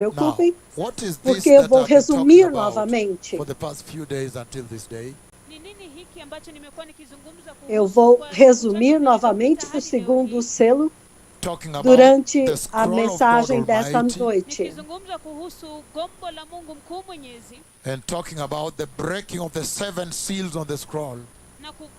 preocupem, What is this porque eu that vou I've been talking resumir about novamente. for the past few days until this day? Ni nini hiki ambacho nimekuwa nikizungumza Eu kuhusu vou kwa siku resumir chache novamente zilizopita o hadi leo segundo hii, selo Talking about durante the a scroll of God mensagem desta Almighty noite. nikizungumza kuhusu gombo la Mungu mkuu mwenyezi and talking about the breaking of the 7 seals on the scroll. na kuzungumza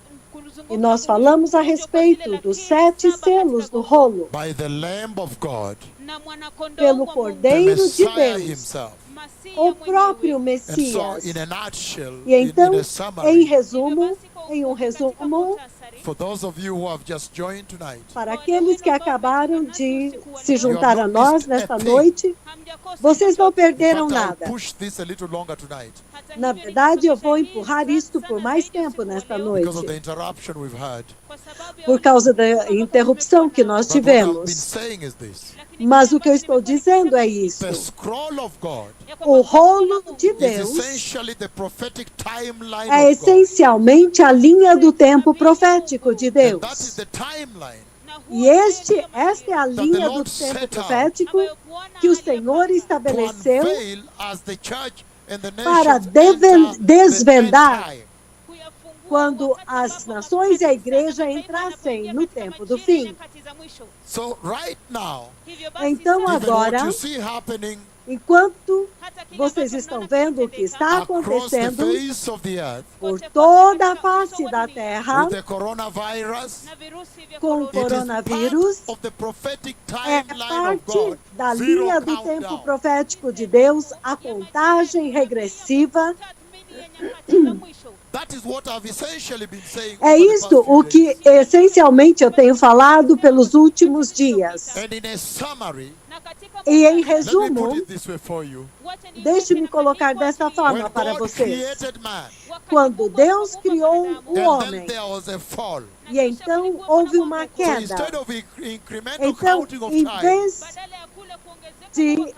E nós kuhusu falamos a kuvunjwa kwa respeito zile dos lakiri 7 saba selos katika do gombo rolo, By the Lamb of God, na mwanakondoo pelo wa Mungu, the Cordeiro de Messiah Deus, himself. Masiya o próprio mwenyewe. And so, Messias. in a nutshell, E in então, a em summary, resumo, Hivyo basi, kwa em ufupi katika resumo, muhtasari, for those of you who have just joined tonight, para aqueles que acabaram de se you juntar have a not nós missed a nesta thing. noite, hamjakosa vocês não chochote. In perderam fact, I'll nada. push this a little longer tonight Hata Na hivyo, verdade, eu vou nitasongesha hii empurrar isto sana por mais zaidi usiku tempo wa nesta leo, because of the noite, interruption we've had. kwa sababu ya por ule causa msukumo da ambao interrupção tumekuwa que nao. nós But what I've been tivemos. saying is this: Lakini Mas kile o que eu ambacho estou nimekuwa dizendo é nikisema isto. the scroll of God ya O kwamba gombo la rolo Mungu de is Deus essentially the prophetic timeline é of God. essencialmente a linha do tempo profético de And that is Deus. the timeline na huo E esta é a that the linha do Lord tempo set out profético ambayo Bwana que o aliyapanga Senhor to estabeleceu unveil as the church and the para nations enter the end desvendar time. kuyafungua quando wakati as ambapo nações e a makanisa na igreja mataifa entrassem yanapoingia no katika tempo do majira ya fim. nyakati za mwisho. So right now, Hivyo basi Então sasa, even what agora, you see happening enquanto hata kile vocês ambacho estão mnaona vendo o que kikitendeka está across the acontecendo face of the earth por kote toda a katika uso face wa da dunia, Terra with the coronavirus, na virusi vya com o it is part coronavírus of the prophetic é timeline of parte God. da Zero linha do tempo countdown. profético de Deus, a contagem regressiva. tathmini ya nyakati za mwisho. That is what I've essentially been saying É over the isto past few o que days. essencialmente eu tenho falado pelos últimos dias. And in a summary, Na katika E em let me put resumo, it this way for you. wacha niweke deixe-me namna colocar hii kwa desta ajili forma When para God vocês. created man, wakati Quando Mungu Deus alipomuumba criou mwanadamu, o and homem, then there was a fall. na e kisha então kulikuwepo na houve uma mwanguko. So queda. instead of incremental Então, counting of em time, vez Badala ya kule kuongezeka de- kwa wakati,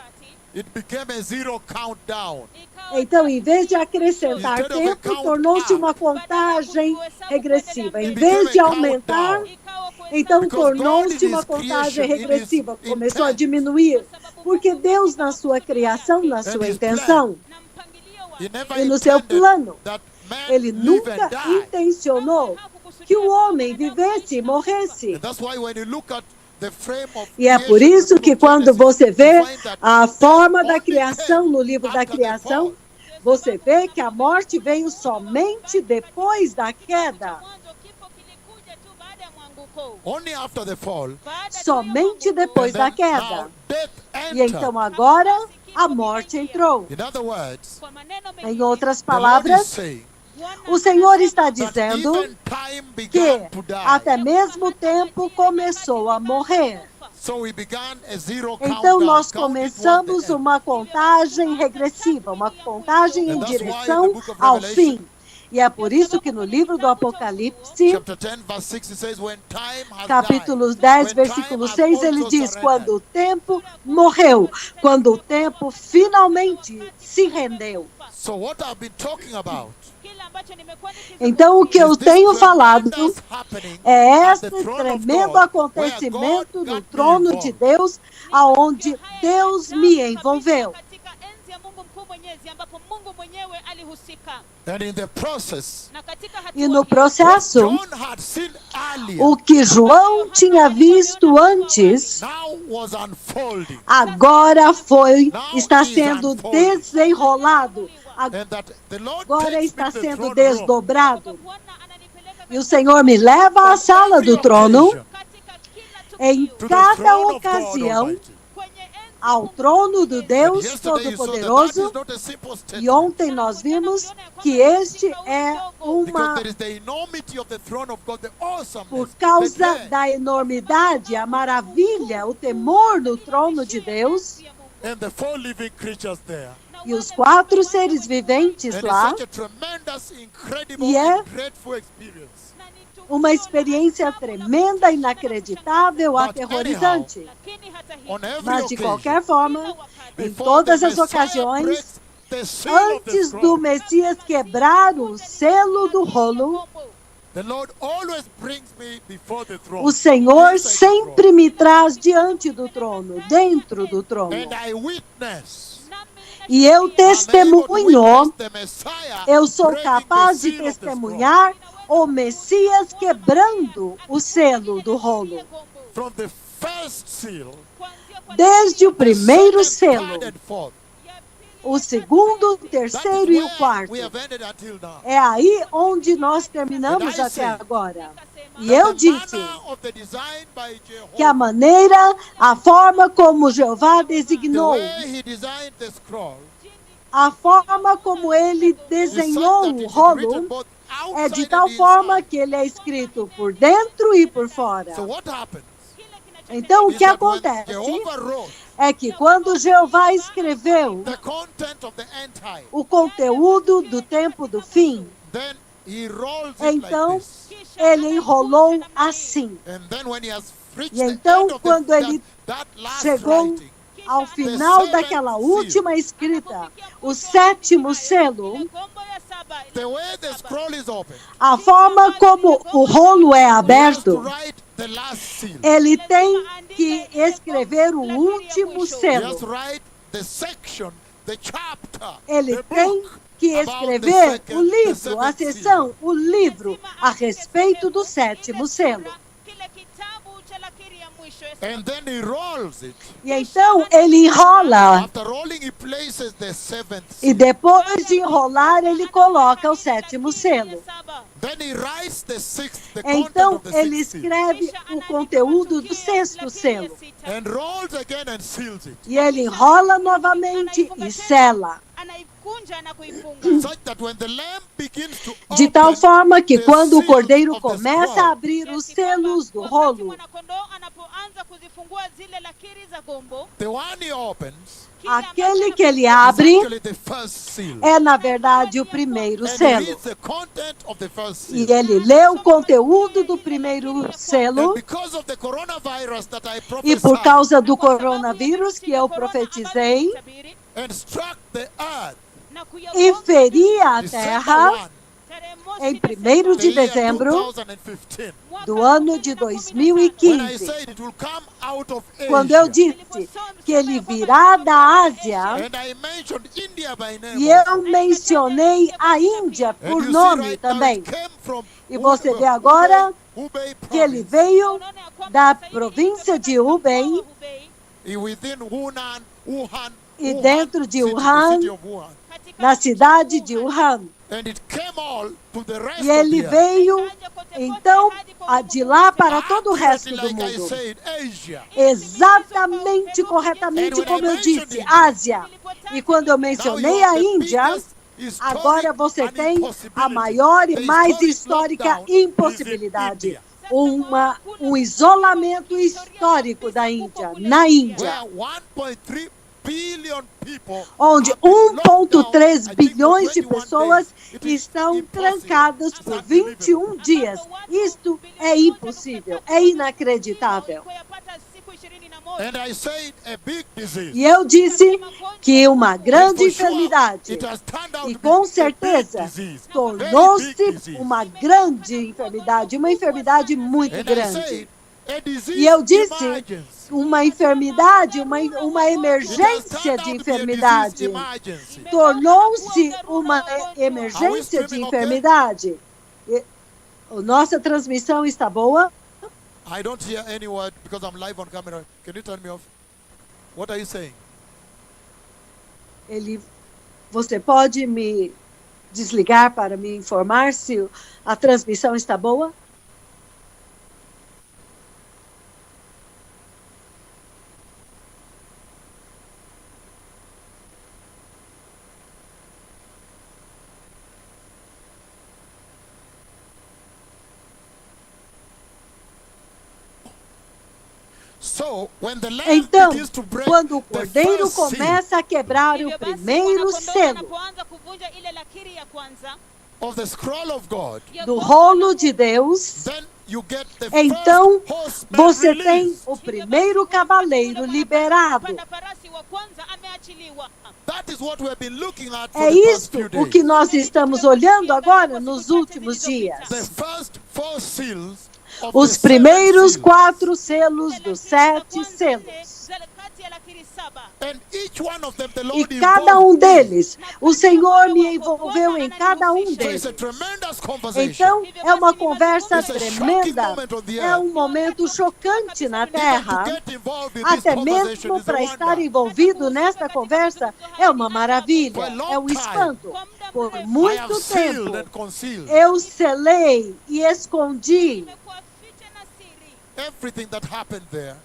it became a zero countdown. ikawa Então, em vez de acrescentar Instead of a tempo, count tornou-se up, uma contagem regressiva. Em it vez became de a aumentar, countdown. ikawa kuhesabu então Because God tornou-se in uma His contagem creation, in His regressiva. Começou a intent, diminuir. Porque Deus, na sua criação, na sua His intenção, na mpangilio He wake. never e no seu intended plano, that man Ele live nunca and die. intencionou que o homem vivesse e morresse. And that's why when you look at the frame of E é por creation in the isso book que of quando Genesis, você you vê find that a forma da only criação came no livro da after the criação, fall. você vê que a morte veio somente depois da queda. Mwanzo kifo kilikuja tu baada ya mwanguko. Only after the fall. Baada tu ya Somente mwanguko, depois And da then queda. now death E então entered. agora a morte entrou. In other words, kwa maneno Em mengine, outras the Lord is palavras, saying Bwana o Senhor anasema está that dizendo even time que began to die. até mesmo o tempo começou a morrer. So we began a zero Então countdown. nós Count it começamos one the end. uma contagem regressiva, uma contagem em And that's why in the direção book of ao Revelation, fim. E é por isso que no livro do Apocalipse, Chapter 10, verse 6, it says, when time has capítulo died, 10, when versículo time has 6, ele also diz: surrendered. quando o tempo morreu, quando o tempo finalmente se rendeu. So what I've been talking about kile ambacho nimekuwa Então, o que eu is this tenho falado tremendous happening é at este the throne of tremendo God, acontecimento where God no got me trono de involved. Deus, aonde Deus me envolveu. katika enzi ya Mungu mkuu mwenyezi ambapo Mungu mwenyewe alihusika. And in the process, Na katika hatua E no hiyo, processo, John had seen earlier, o que João tinha visto antes, now was unfolding. agora está sendo desenrolado, And that the Lord agora takes me está to the sendo throne room. desdobrado. Bwana ananipeleka E o Senhor me leva à sala do trono, katika kila em tukio To the cada throne of God ocasião, Almighty. kwenye enzi ao trono do And Deus yesterday you saw that that Todo-Poderoso. is not a simple E statement. ontem nós vimos que este é Because uma, there is the enormity of the throne of God, the awesomeness, por the causa dread, da enormidade, a maravilha, o temor no trono de Deus and the 4 living creatures there. e os 4 seres viventes And lá, it's such a tremendous, incredible, E é and grateful experience. uma experiência tremenda, inacreditável, But aterrorizante. lakini hata hivyo, On every Mas de occasion, qualquer forma, em before todas the as Messiah ocasiões, breaks the seal of the antes do scroll, Messias quebrar o selo do rolo, The Lord always brings me before the throne. O Senhor inside the sempre me traz diante do trono, dentro do trono. throne. And I witness. E eu I'm able to testemunho, witness the Messiah eu sou breaking capaz the de seal of the scroll. testemunhar o Messias quebrando o selo do rolo. From the first seal, Desde o the primeiro second, selo, third, and fourth. o segundo, o That is terceiro e o where quarto. we have ended until now. É aí onde nós terminamos And I até say agora. E That eu the disse manner of the design by que a Jehovah, maneira, a forma como Jeová the designou, way he designed the scroll, a forma como ele is such desenhou that o it is written rolo, both é de outside tal and forma inside. que ele é escrito por dentro e por fora. So what happens Então, o is que that when acontece Jehovah wrote é que quando Jeová escreveu the content of the end time, o conteúdo do tempo do fim, then he rolls it então like this. ele enrolou assim. And then when he has reached E the então, end of quando ele that last chegou writing, ao final daquela última escrita, o sétimo selo, the way the scroll is open, a forma como o rolo é he has to aberto, write the last seal. ele tem que escrever o último He has to selo. write the section, the chapter, Ele the tem book que about the escrever second- o the livro, a seventh seal. seção, o livro a respeito do sétimo selo. And then he rolls it. E então ele enrola. After rolling, he places the seventh E seal. depois de enrolar, ele coloca o sétimo selo. Then he writes the sixth, the Então content of the ele sixth seal. escreve o conteúdo do sexto selo. And rolls again and seals it. E ele enrola novamente e sela. Such that when the lamb begins to De tal open forma que the quando o seals cordeiro of the começa scroll, a abrir os selos do rolo, the one he opens aquele que ele is abre actually the first seal. é, na verdade, o primeiro And he selo. reads the content of the first E seal. ele lê o conteúdo do primeiro And selo. because of the coronavirus that I E por prophesied causa do coronavírus que eu profetizei, and struck the earth, e feri a December terra 1, em 1º the de year dezembro 2015, do ano de when I 2015, said it will come out of quando eu Asia, disse que ele virá da Ásia, and I mentioned India by name e also. eu mencionei a Índia And por you see nome right now também. it came from E você vê agora Hubei que ele province. veio da província de Hubei, E within Wuhan, e Wuhan dentro de city, the Wuhan, city of Wuhan. na cidade de Wuhan. And it came all to the rest E of ele the earth. veio, então, de lá para todo o resto Accurately, do like I mundo. said, Asia. Exatamente, corretamente, como eu disse, Ásia. E quando eu Now mencionei you a have the Índia, biggest historic agora você tem a impossibility. maior e The mais historic histórica lockdown is in impossibilidade. India, Um isolamento histórico da Índia, na Índia, where 1.3 billion people onde have been locked down, 1,3 I think, bilhões for de 21 pessoas days. It is estão impossible. trancadas It's por unbelievable. 21 dias. Isto é impossível, é inacreditável. And I said a big disease. E eu disse que uma And grande for sure, enfermidade, it has turned out e to be com a big certeza disease. Very big tornou-se disease. uma grande enfermidade, uma enfermidade muito And I grande. said a disease E eu disse emergency. uma enfermidade, uma It emergência has turned de out to be a enfermidade. disease emergency. Tornou-se uma emergência de enfermidade. A nossa transmissão está boa? I don't hear any word because I'm live on camera. Can you turn me off? What are you saying? Você pode me desligar para me informar se a transmissão está boa? So, when the lamb Então, begins to break quando o the cordeiro first seal começa a quebrar o primeiro selo of the scroll of God, do rolo de Deus, then you get the então first horseman você tem released. o primeiro cavaleiro liberado. That is what we have been looking at for É the past isto few o que days. nós estamos olhando agora nos últimos dias. The first 4 seals of Os the 7 primeiros seals. 4 selos dos 7 selos. And each one of them, the E Lord cada involved me. deles, o Senhor me envolveu em cada um So it's deles. a tremendous conversation. Então, é uma conversa It's a shocking tremenda, moment on the é earth. um momento chocante na Even to Terra. get involved in this Até conversation mesmo is a para estar wonder. envolvido nesta conversa é uma For a maravilha, long é um time, espanto. Por I have muito sealed tempo, and concealed eu selei e escondi everything that happened there.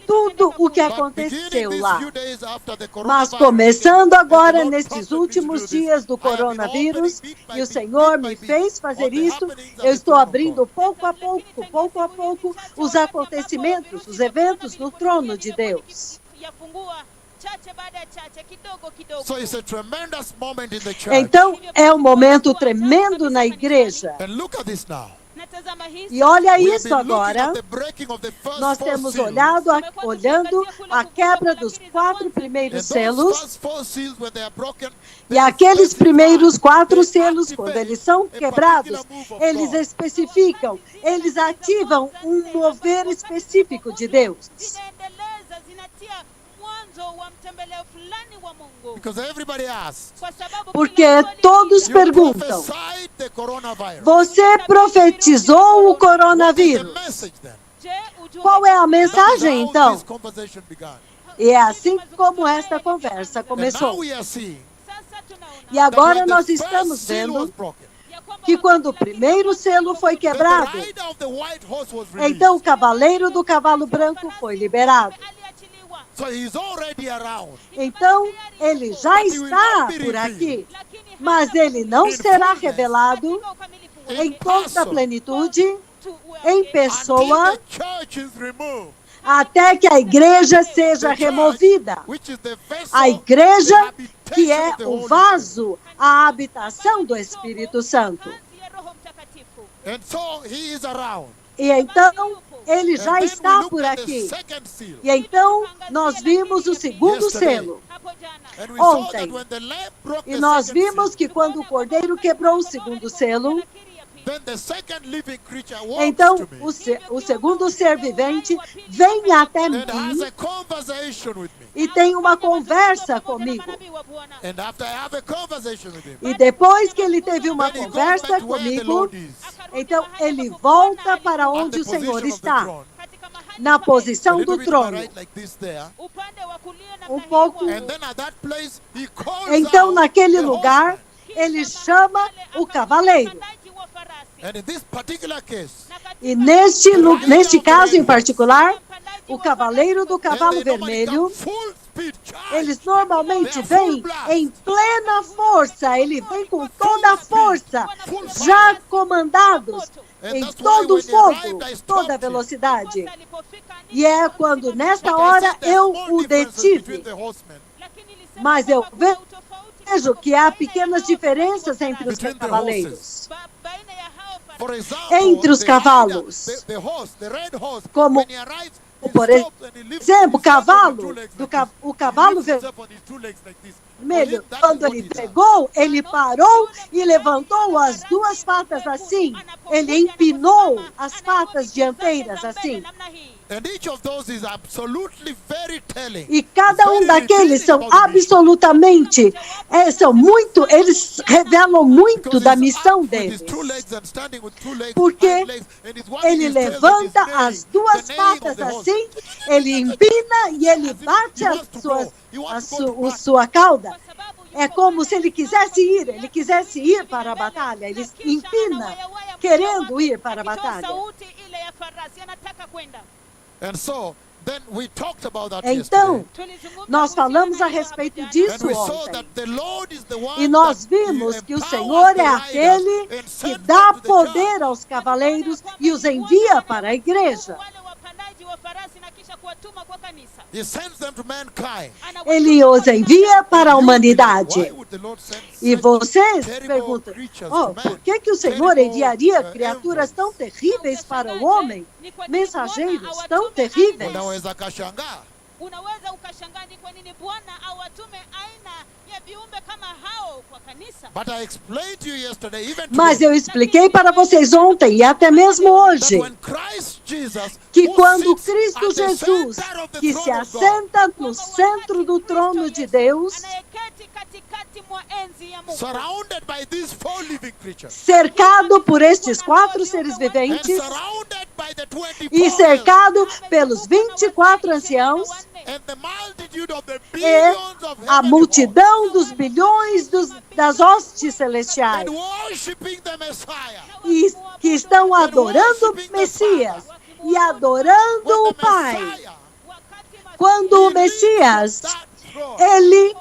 tudo o que But aconteceu beginning these lá. few days after the Mas coronavirus, começando and the agora Lord nestes prompted me to últimos do this, dias do I have been coronavírus, opening bit by e o bit, Senhor bit by me bit, fez fazer on the isso, happenings at eu the estou throne of abrindo God. pouco a pouco, os acontecimentos, os eventos no trono de Deus. So it's a tremendous moment in the church. Então, é um momento tremendo na igreja. And look at this now. E olha We have isso been looking agora. at the breaking of the first Nós 4 temos seals. olhando a quebra dos 4 And primeiros those selos. first 4 seals, when they are broken, E they aqueles specify, primeiros 4 they selos, activate quando eles são a quebrados, particular move of eles God. especificam, eles ativam um mover específico de Deus. Because everybody asks, Porque todos you perguntam, prophesied the coronavirus. você profetizou o What is the coronavírus? message then? Qual é a That is mensagem, how então? this conversation began. E é assim como esta conversa And now começou. we are seeing E that agora when nós the first estamos seal was vendo broken, que quando o primeiro selo foi then the quebrado, rider of the white horse was released. então o cavaleiro do cavalo branco foi liberado. So he's already around. Então ele já está por aqui, mas ele não será revelado em toda a plenitude, em Until pessoa, the church is removed. até que a igreja seja The church, removida. which is the vessel, A the igreja, habitation que é of the o Holy vaso, a habitação do Espírito Santo. Spirit. And so he is around. E então ele And já then we está look por at the aqui. second seal. E então nós vimos o segundo Yesterday. selo. And we saw Ontem. that when the lamb broke E the nós second vimos seal, que quando o cordeiro quebrou o segundo selo, then the second living creature walks então to me o segundo ser vivente vem até mim and has a conversation with me. e tem uma conversa comigo. And after I have a conversation with him, E depois que ele teve uma then he goes conversa back to where the comigo, Lord is, então ele volta para at onde the o Senhor position of the está, throne. na A posição little do bit to my trono. right like this there. Pouco. And then at that place, he calls Então out naquele the lugar, horseman. ele chama o cavaleiro. And in this particular case, E neste caso em particular, o cavaleiro do then cavalo they normally vermelho, come full speed charge. eles normalmente vêm em plena força, ele vem com toda a força, já comandados em todo o fogo, toda a velocidade. E é quando nesta But I hora said there's eu small o differences detive. between the horsemen. Mas eu vejo que há pequenas diferenças entre os Between the cavaleiros. For example, Entre os the rider, cavalos. the horse, the red horse, Como, when he arrives, he por stops and he lifts exemplo, o himself on his cavalo, two legs do like ca- this. o cavalo He lifts himself on his two legs like this. For vermelho, him, that is quando what ele he does. pegou, ele parou e levantou as duas patas assim. Ele empinou as patas dianteiras assim. And each of those is absolutely very telling. E cada um Very daqueles são revealing about the mission. absolutamente, eles revelam muito Because da he's missão up with his deles. two legs and standing with two legs, Porque hind legs, and he's wagging ele his tail and levanta he's neighing, as duas the neighing of patas the horse. assim, ele empina e ele bate a sua cauda. É como se ele quisesse ir para a batalha. Ele empina, querendo ir para a batalha. And so, then we talked about that Então, yesterday. nós falamos a respeito And disso we saw ontem. that the Lord is the one E nós that vimos que o empowers Senhor the é riders aquele and que sends dá them to the poder aos cavaleiros e os envia para a igreja. He sends them to mankind. Ele os envia para a Why humanidade. would the Lord send E such vocês terrible perguntam, creatures oh, to por man? que o Senhor Terrible, enviaria criaturas envious. tão terríveis para o homem? Mensageiros tão terríveis. Unaweza kashangaa. Unaweza ukashangaa ni kwa nini Bwana awatume aina ya viumbe kama hao kwa kwa kanisa. But I explained to you yesterday, even Mas today, eu expliquei para vocês ontem e até mesmo that hoje when Christ Jesus, que who quando sits Cristo at the Jesus, center of the que throne se of God, assenta no centro do trono de Deus, Anayeketi katikati mwa enzi ya Mungu. surrounded by these four living creatures, cercado por estes 4 seres and viventes surrounded by the 24 e elders, cercado pelos 24 anciãos and the multitude of the e billions of a heavenly multidão dos bilhões das hostes celestiais and worshiping the Messiah. e que estão adorando o Messias e adorando When o the Pai. Messiah, Quando o Messias, that throne,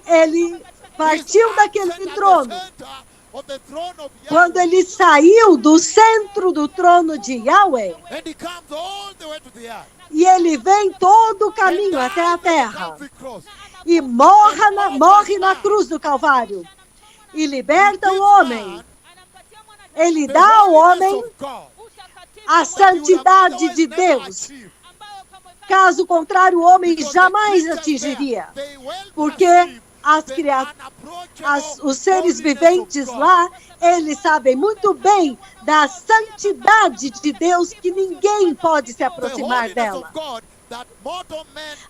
ele partiu daquele sat at the trono, center of the throne of quando Yahweh, ele saiu do centro do trono de Yahweh, and he comes all the way to the earth, e ele vem todo o caminho and até a dies on the terra Calvary cross, e morre na cruz do Calvário e liberta o homem. Ele the dá ao holiness homem of God, a santidade de Deus. Caso contrário, o homem jamais atingiria, porque os seres viventes lá, eles sabem muito bem da santidade de Deus que ninguém pode se aproximar dela.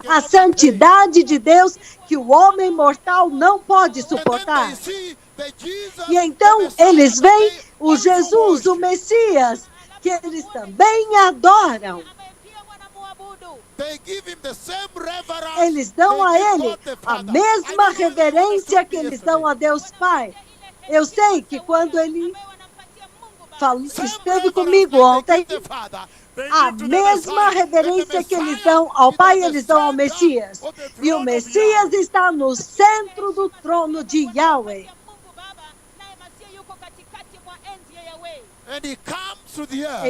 A santidade de Deus que o homem mortal não pode suportar. E então eles veem o Jesus, o Messias, que eles também adoram. Eles dão a ele a mesma reverência que eles dão a Deus Pai. Eu sei que quando ele esteve comigo ontem, a mesma reverência que eles dão ao Pai, eles dão ao Messias. E o Messias está no centro do trono de Yahweh.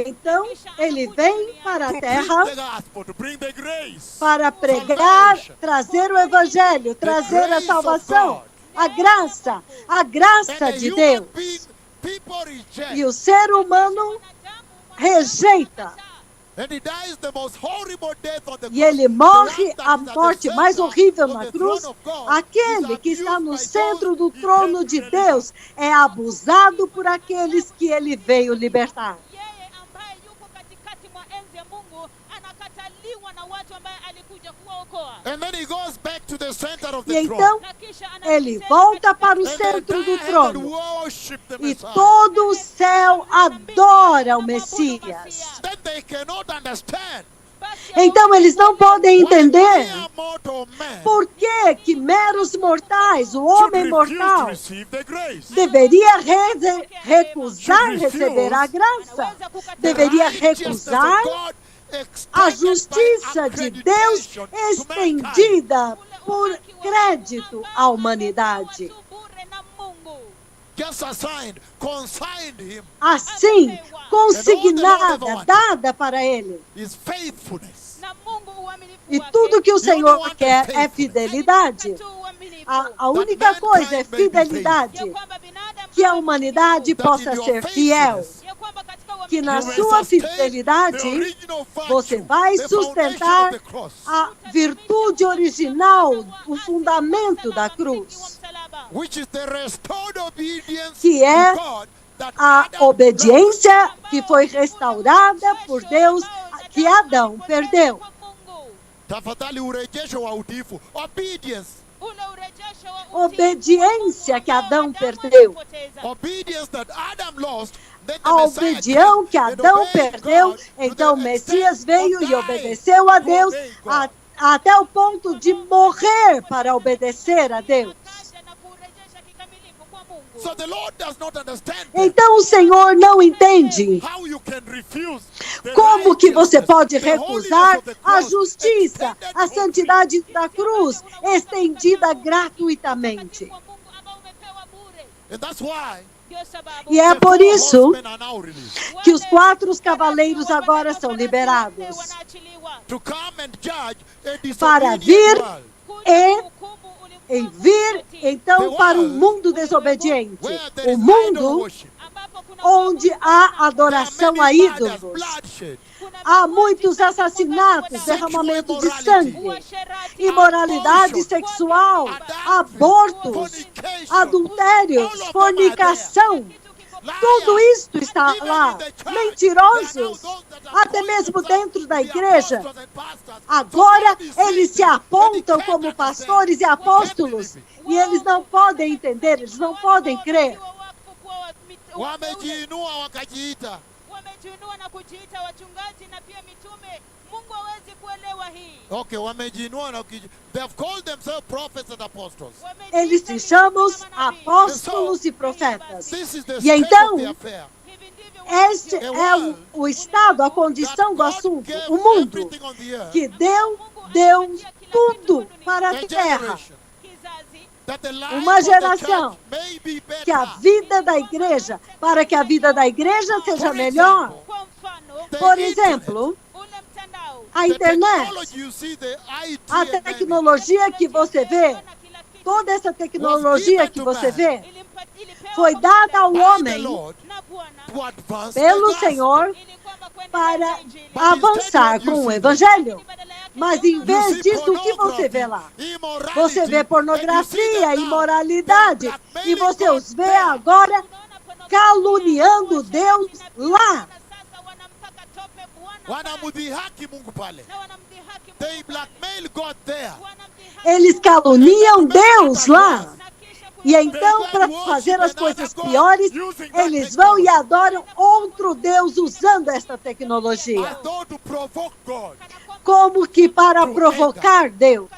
Então, ele vem para a terra para pregar, trazer o Evangelho, trazer a salvação, a graça de Deus. E o ser humano rejeita. E ele morre a morte mais horrível na cruz. Aquele que está no centro do trono de Deus é abusado por aqueles que ele veio libertar. E então, ele volta para o centro do trono. E todo o céu adora o Messias. Então, eles não podem entender por que meros mortais, o homem mortal, deveria recusar receber a graça. Deveria recusar a justiça de Deus estendida por crédito à humanidade. Assim, consignada, dada para ele. E tudo que o Senhor quer é fidelidade. A única coisa é fidelidade. Que a humanidade possa ser fiel. Que na sua fidelidade você vai sustentar a virtude original, o fundamento da cruz, que é a obediência que foi restaurada por Deus, que Adão perdeu. Obediência que Adão perdeu. A obediência que Adão perdeu, então o Messias veio e obedeceu a Deus até o ponto de morrer para obedecer a Deus. Então o Senhor não entende como que você pode recusar a justiça, a santidade da cruz estendida gratuitamente. E é por isso que os 4 cavaleiros agora são liberados para vir então para o mundo desobediente, o mundo onde há adoração a Many murders, ídolos. bloodshed, Há muitos assassinatos, derramamento de sangue, imoralidade sexual, abortos, adultérios, fornicação. Tudo isto está lá. Mentirosos, até mesmo dentro da igreja. Agora eles se apontam como pastores e apóstolos e eles não podem entender, eles não podem crer. wamejiinua wakajiita. Wamejiinua na kujiita wachungaji na pia mitume. Mungu hawezi kuelewa hii. Okay, wamejiinua na they have called themselves prophets and apostles. Eles se chamam apóstolos e profetas. This is the E state então, of the affair. este é o estado, a condição do assunto. O mundo que deu tudo para a terra. Uma geração que a vida da igreja, para que a vida da igreja seja melhor. Por exemplo, a internet, a tecnologia que você vê, toda essa tecnologia que você vê, foi dada ao homem pelo Senhor para avançar com o Evangelho. Mas em vez disso, o que você vê lá? Você vê pornografia, imoralidade, e você os vê agora caluniando Deus lá. Wanamdhihaki Mungu pale. They blackmail God there. Eles caluniam Deus lá. E então, para fazer as coisas piores, eles vão e adoram outro Deus usando esta tecnologia. As though to provoke God. Como que para provocar Deus,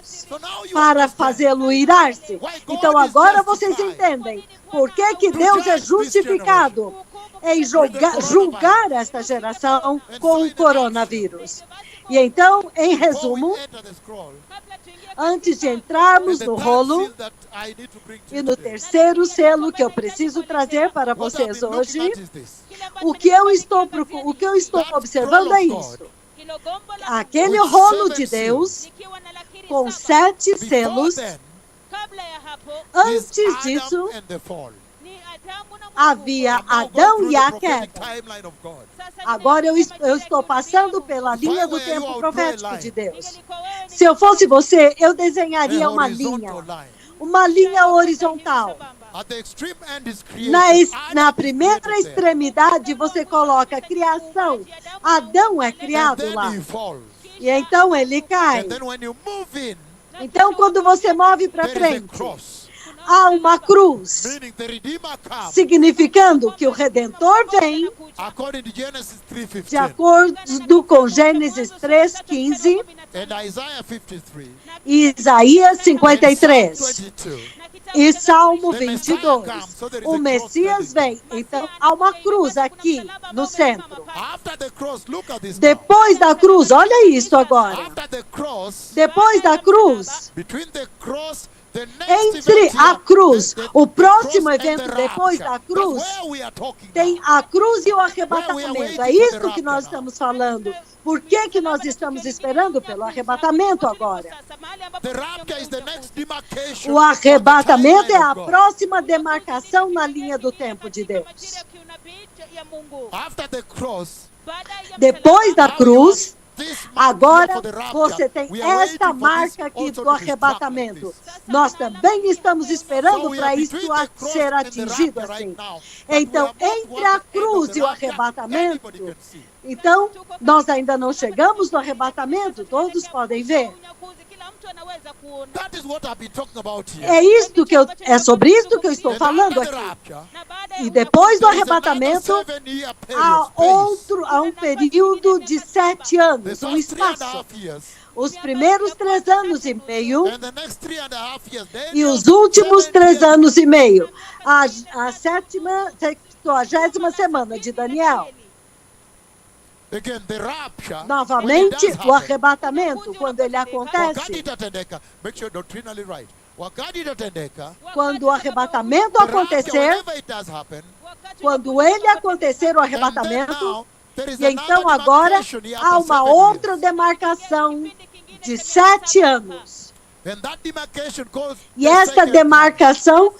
para fazê-lo irar-se. Então agora vocês entendem por que Deus é justificado em julgar esta geração com o coronavírus. E então, em resumo, antes de entrarmos no rolo e no terceiro selo que eu preciso trazer para vocês hoje, o que eu estou observando é isso. Aquele rolo de Deus com 7 selos. Antes disso, havia Adão e a queda. Agora eu estou passando pela linha do tempo profético de Deus. Se eu fosse você, eu desenharia uma linha horizontal. Na primeira extremidade, você coloca a criação. Adão é criado lá. E então ele cai. Então, quando você move para frente, há uma cruz, significando que o Redentor vem, de acordo com Gênesis 3:15 e Isaías 53 e Salmo 22. O Messias vem, então há uma cruz aqui no centro. Depois da cruz, olha isso agora. Depois da cruz, entre a cruz, o próximo evento depois da cruz, tem a cruz e o arrebatamento. É isso que nós estamos falando. Por que nós estamos esperando pelo arrebatamento agora? O arrebatamento é a próxima demarcação na linha do tempo de Deus. Depois da cruz, agora você tem esta marca aqui do arrebatamento. Nós também estamos esperando para isso ser atingido assim. Então, entre a cruz e o arrebatamento, então, nós ainda não chegamos no arrebatamento, todos podem ver. É sobre isso que eu estou falando aqui. E depois do arrebatamento, há um período de 7 anos, um espaço. Os primeiros 3 anos e meio e os últimos 3 anos e meio. A 70ª semana de Daniel. Novamente, o arrebatamento, quando ele acontece. Quando o arrebatamento acontecer, quando ele acontecer o arrebatamento, e então agora há uma outra demarcação de 7 anos. And that demarcation goes E the esta second demarcação,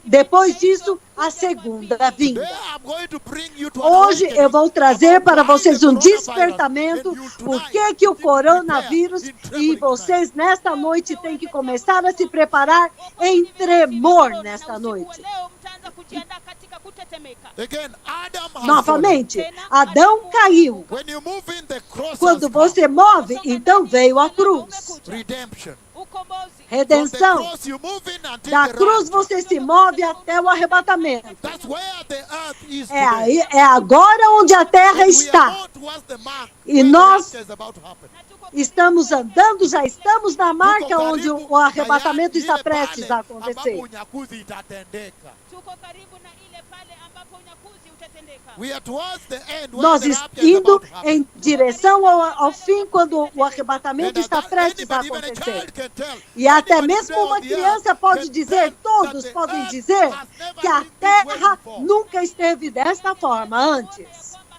depois disso, a segunda time. vinda. Today I'm going to bring you to an Hoje eu vou trazer awakening para about why vocês the um coronavirus, despertamento, and you por tonight que o need to coronavírus, prepare in e trembling vocês nesta noite têm que começar a se preparar em tremor nesta noite. Leo mtaanza kujiandaa katika kutetemeka. Again, Adam has Novamente, Adão caiu. fallen. When you move in, the cross Quando has come. você move, então veio a cruz. Redemption. Ukombozi. From the Redenção. cross you move in until Da the cruz rapture. você se move até o arrebatamento. That's where the earth is É, today. aí, é agora onde a terra And we are está. on towards the mark E where the nós rapture is about to happen. Estamos andando, já estamos na marca onde o arrebatamento está prestes a acontecer. ambapo unyakuzi itatendeka. Tuko karibu na ile pale ambapo unyakuzi utatendeka. We are towards the end where Nós the rapture is indo about to happen. em direção ao fim, quando o arrebatamento And está that prestes a anybody, even a acontecer. child can tell. E até Anybody mesmo today uma on the criança earth pode can dizer, tell todos that the podem earth dizer, has never que a been this way terra before. nunca esteve desta forma antes. Kwamba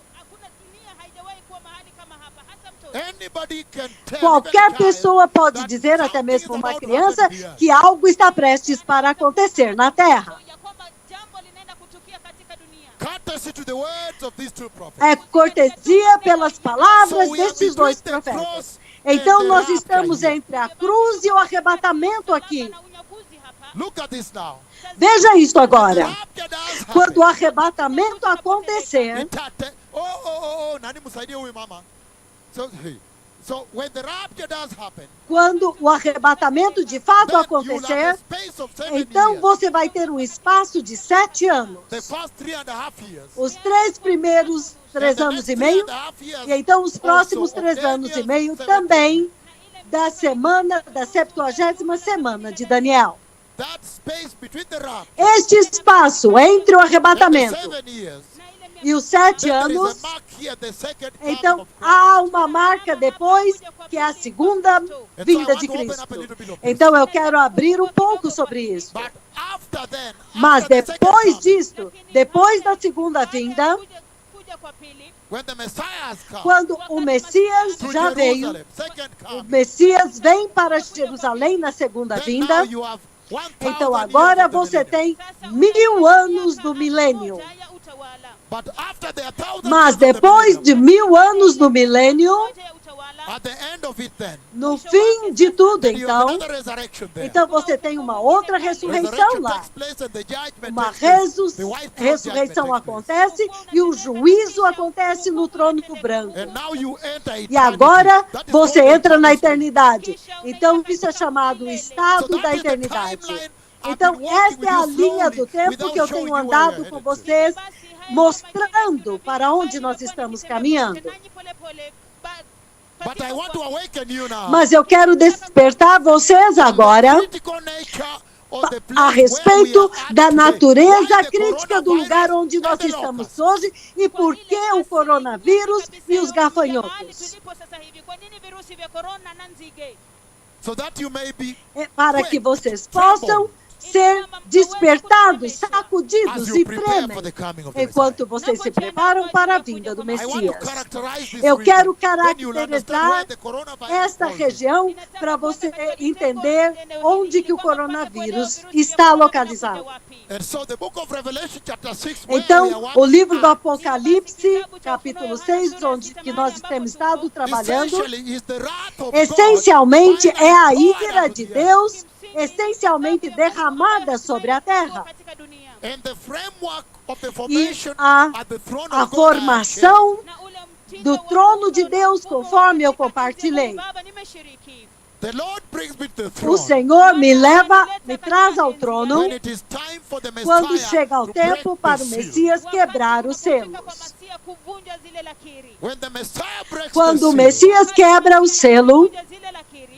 hakuna dunia haijawahi kuwa mahali kama hapa, hasa mtoto. Anybody can tell, Qualquer even a child, pessoa pode that dizer, até something mesmo is uma about to criança, happen here. que algo está prestes para acontecer na terra. Ya kwamba jambo linaenda kutukia katika dunia. Courtesy to the words of these two prophets. É cortesia pelas palavras So we are destes between dois the profetas. cross Então and the nós rapture estamos here. entre a cruz e o arrebatamento aqui. Na unyakuzi hapa. Look at this now. Veja isso The agora. rapture does Quando o happen. arrebatamento acontecer, Nani msaidie huyu mama. So when the rapture does happen, quando o arrebatamento de fato then you will have a acontecer, space of 7 então years. você vai ter um espaço de 7 anos. The first 3.5 years. Os 3 primeiros 3 anos e meio, e então os próximos 3 anos e meio também da 70ª semana de Daniel. That space between the rapture Este espaço entre o and the arrebatamento 7 years. e os 7 Then there is anos, a mark here, the second coming então of Christ. há uma marca depois, que é a segunda vinda de Cristo. Então eu quero abrir um pouco sobre isso. But after then, Mas after the second depois coming, disto, depois da segunda vinda, Kuja kwa pili. when the Messiah has come quando o Messias to já veio, Jerusalem, second o coming, Messias vem para Jerusalém na segunda then now vinda, you have 1,000 então years agora of the você millennium. tem 1000 anos do milênio. Moja ya utawala. But after the 1,000 Mas years of the depois de millennium, 1000 anos do milênio, Moja ya utawala. at the end of it then, no fim de tudo, then you have então, another resurrection there. então você tem uma outra ressurreição Resurrection lá. takes place and the judgment Uma takes place. The white throne ressurreição judgment takes place. acontece e o juízo acontece no trono branco. And now you enter E eternity. agora That is você called entra na eternity. eternidade. Então isso é chamado So estado that da is the eternidade. timeline I've Então been walking esta é a with you linha do slowly tempo without que eu showing tenho you where andado we're com headed to. vocês, mostrando para onde nós estamos caminhando. But I want to awaken you now. Mas eu quero despertar vocês agora Critical nature of the a place respeito where we are da at today. natureza Why the crítica do lugar onde nós coronavirus estamos and the hoje e por que o coronavírus e os gafanhotos. Tulipo sasa hivi. Kwa nini virusi vya corona na nzige? so that you may be É para que vocês possam ser despertados, as sacudidos you e prepare for tremem the coming of the enquanto Messiah. vocês se preparam para a vinda do I want to Messias. characterize this Eu region. quero Then you'll understand caracterizar where the coronavirus esta falls in. região para você entender onde que o coronavírus está localizado. And so the book of Revelation chapter 6 where we are Então, walking o livro do at, Apocalipse, capítulo 6, onde que nós temos estado trabalhando, essentially is the wrath of essencialmente God é a poured ira out de to the earth. Deus, essencialmente derramada sobre a terra. And the framework of the E formation a at the throne a of God I have shared. formação do trono de Deus, conforme eu compartilhei. The Lord brings me to the O throne. Senhor me leva, me traz ao trono When it is time for the quando Messiah chega o to tempo break para the o seal. Messias quebrar os selos. When the Messiah breaks Quando the o seal, Messias quebra o selo,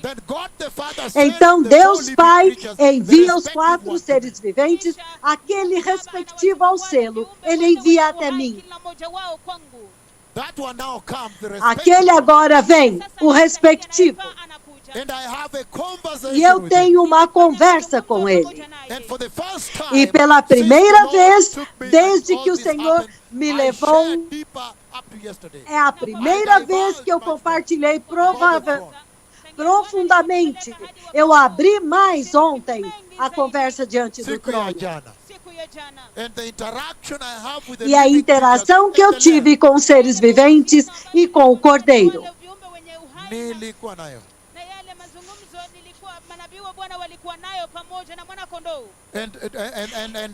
then God the Father então sends the four Deus living Pai creatures, the envia os respective 4 ones. seres viventes, aquele respectivo ao selo. Ele envia até mim. That one now comes, the Aquele respective. agora vem, o respectivo. And I have a conversation E eu with him. tenho uma conversa com ele. And for the first time, E pela since the primeira Lord vez, took me desde and all que o this Senhor happened, me I levou, shared deeper up to yesterday. é a primeira vez que eu compartilhei profundamente. Eu abri mais ontem a conversa diante do siku ya trono. jana. siku ya jana. And the interaction I have with the E a living interação creatures que eu and the Lamb, tive com os seres viventes e com o Cordeiro. Wale viumbe wenye uhai nilikuwa nayo. na yale mazungumzo nilikuwa manabii wa Bwana walikuwa nayo pamoja na mwana kondoo. And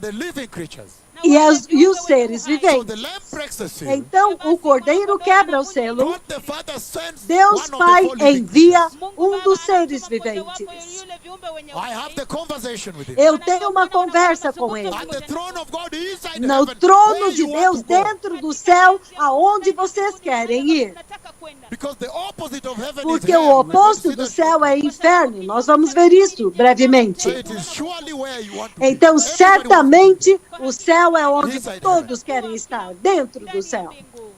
the living creatures. Na E wale os viumbe wenye seres uhai. So the viventes. Lamb breaks the seal. Então, o Cordeiro quebra o selo. God the Father sends Deus one of the Pai four living envia creatures. Mungu dos Baba seres anatuma mojawapo viventes. yule viumbe wenye I have uhai. the conversation with him. Eu tenho uma conversa com ele. At the throne of God inside No heaven, trono where de you want Deus, to go. dentro do céu, aonde vocês querem ir. Nataka kwenda. Because the opposite of heaven is Porque hell. o We're going to oposto see do that céu shortly. é inferno. Nós vamos ver isso brevemente. So it is surely where you want to be. Então, Everybody wants to be. certamente, o céu é onde Inside todos querem estar, dentro do céu.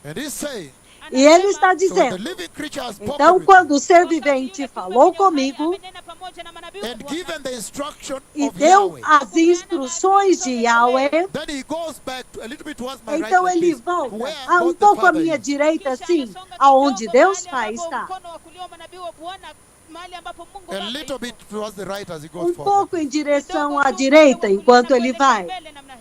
And he's saying, E ele está so the dizendo, living creature has spoken então, with me quando o ser vivente falou comigo and given the instruction e of deu Yahweh, as instruções de Yahweh, then he goes back a little bit towards my right então like ele this, volta where um God the pouco à Father minha is. direita, assim, aonde Deus Pai está. A little bit towards the right as he goes forward. Pouco em direção à direita, enquanto ele vai.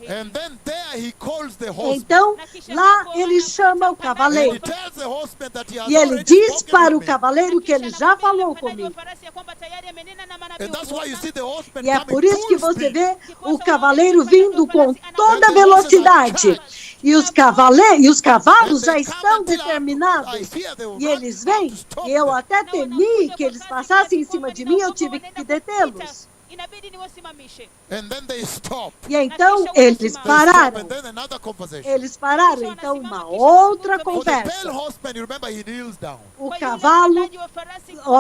And then there he calls the horseman. Então, lá ele chama o And he cavaleiro. tells the horseman that he has E ele already diz spoken para o with me. cavaleiro que ele já falou comigo. And that's why you see the horseman E é coming por isso que full você speed. vê o cavaleiro vindo com toda a velocidade. E os cavalos já estão determinados. E eles vêm. E eu até temi que eles passassem em cima de mim, eu tive que detê-los. And then they stop. E então eles They stop pararam. and then another conversation. Eles pararam, então, uma outra For the pale conversa. horseman, you remember he kneels down. O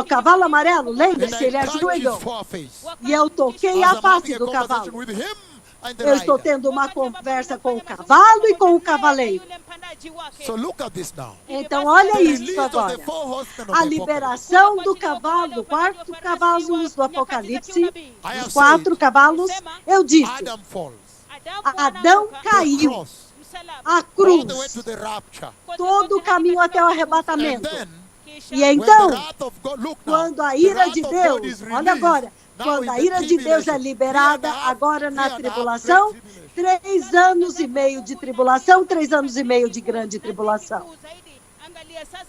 cavalo amarelo, And lembre-se, I ele touch his ajoelhou. foreface. E eu toquei As a I'm face having a do conversation cavalo. with him and the Eu estou rider. tendo uma conversa com o cavalo e com o cavaleiro. So look at this now. Então, olha The isso release of the agora. four horsemen of A the apocalypse. liberação do cavalo, do quarto cavalo do Apocalipse, os 4 cavalos, eu disse, Adam falls. Adão The caiu, cross. a All the way to cruz, the rapture. todo o caminho até o And arrebatamento. then, E when então, the wrath of God, look now, quando a the ira wrath de of God Deus, is olha released agora, now quando in a the ira de Deus é tribulation. liberada 3.5 agora na great tribulação, tribulation. 3 anos e meio de tribulação, 3 anos e meio de grande tribulação.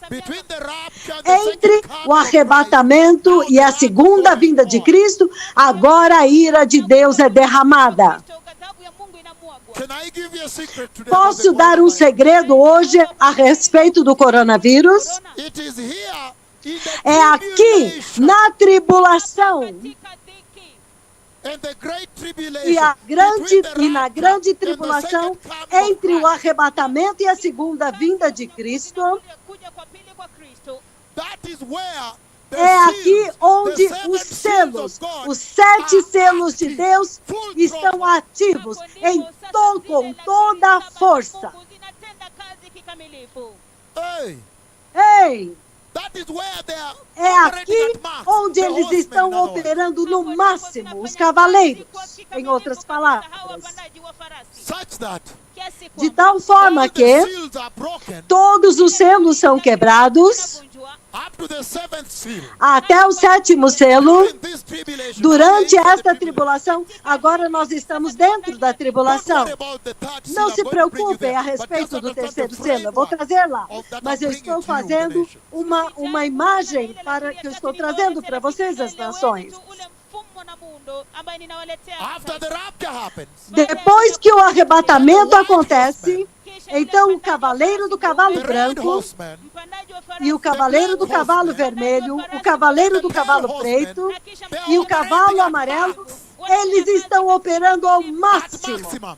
Between the rapture and the Entre second o coming of Christ, arrebatamento now e the a wrath of segunda God is vinda de poured. Cristo, agora a ira de Deus é derramada. Can I give you a secret today about Posso the dar um coronavirus? segredo hoje a respeito do coronavírus? It is here in the É aqui, tribulation na tribulação, and the great tribulation, e between the na rapture grande and the tribulação, second coming of entre o Christ. arrebatamento e a segunda vinda de Cristo, That is where the é aqui seals, onde the seven os seals selos, of God os 7 are selos de active, Deus full estão throttle. ativos com toda a força. Hey, Ei, that is where they are é operating aqui at max, onde the eles horsemen, estão in other words. operando no máximo, os cavaleiros, em outras palavras. Such that De tal forma all the que seals are broken todos os selos são quebrados up to the seventh seal. até o 7º selo. During this tribulation, Durante now we are in esta the tribulação, agora nós estamos dentro da Don't tribulação. worry about the third seal, Não I'm se going to bring you preocupem there. a But respeito just do understand terceiro the selo, eu vou framework trazer lá. of that Mas I'm eu bringing estou to you, the fazendo nations. uma imagem para que eu estou trazendo para vocês, as nações. After the rapture happens, Depois que o arrebatamento acontece, então o cavaleiro do cavalo the red branco horseman e o cavaleiro do cavalo vermelho, o cavaleiro do cavalo preto e o cavalo amarelo, eles estão operando ao at máximo. maximum.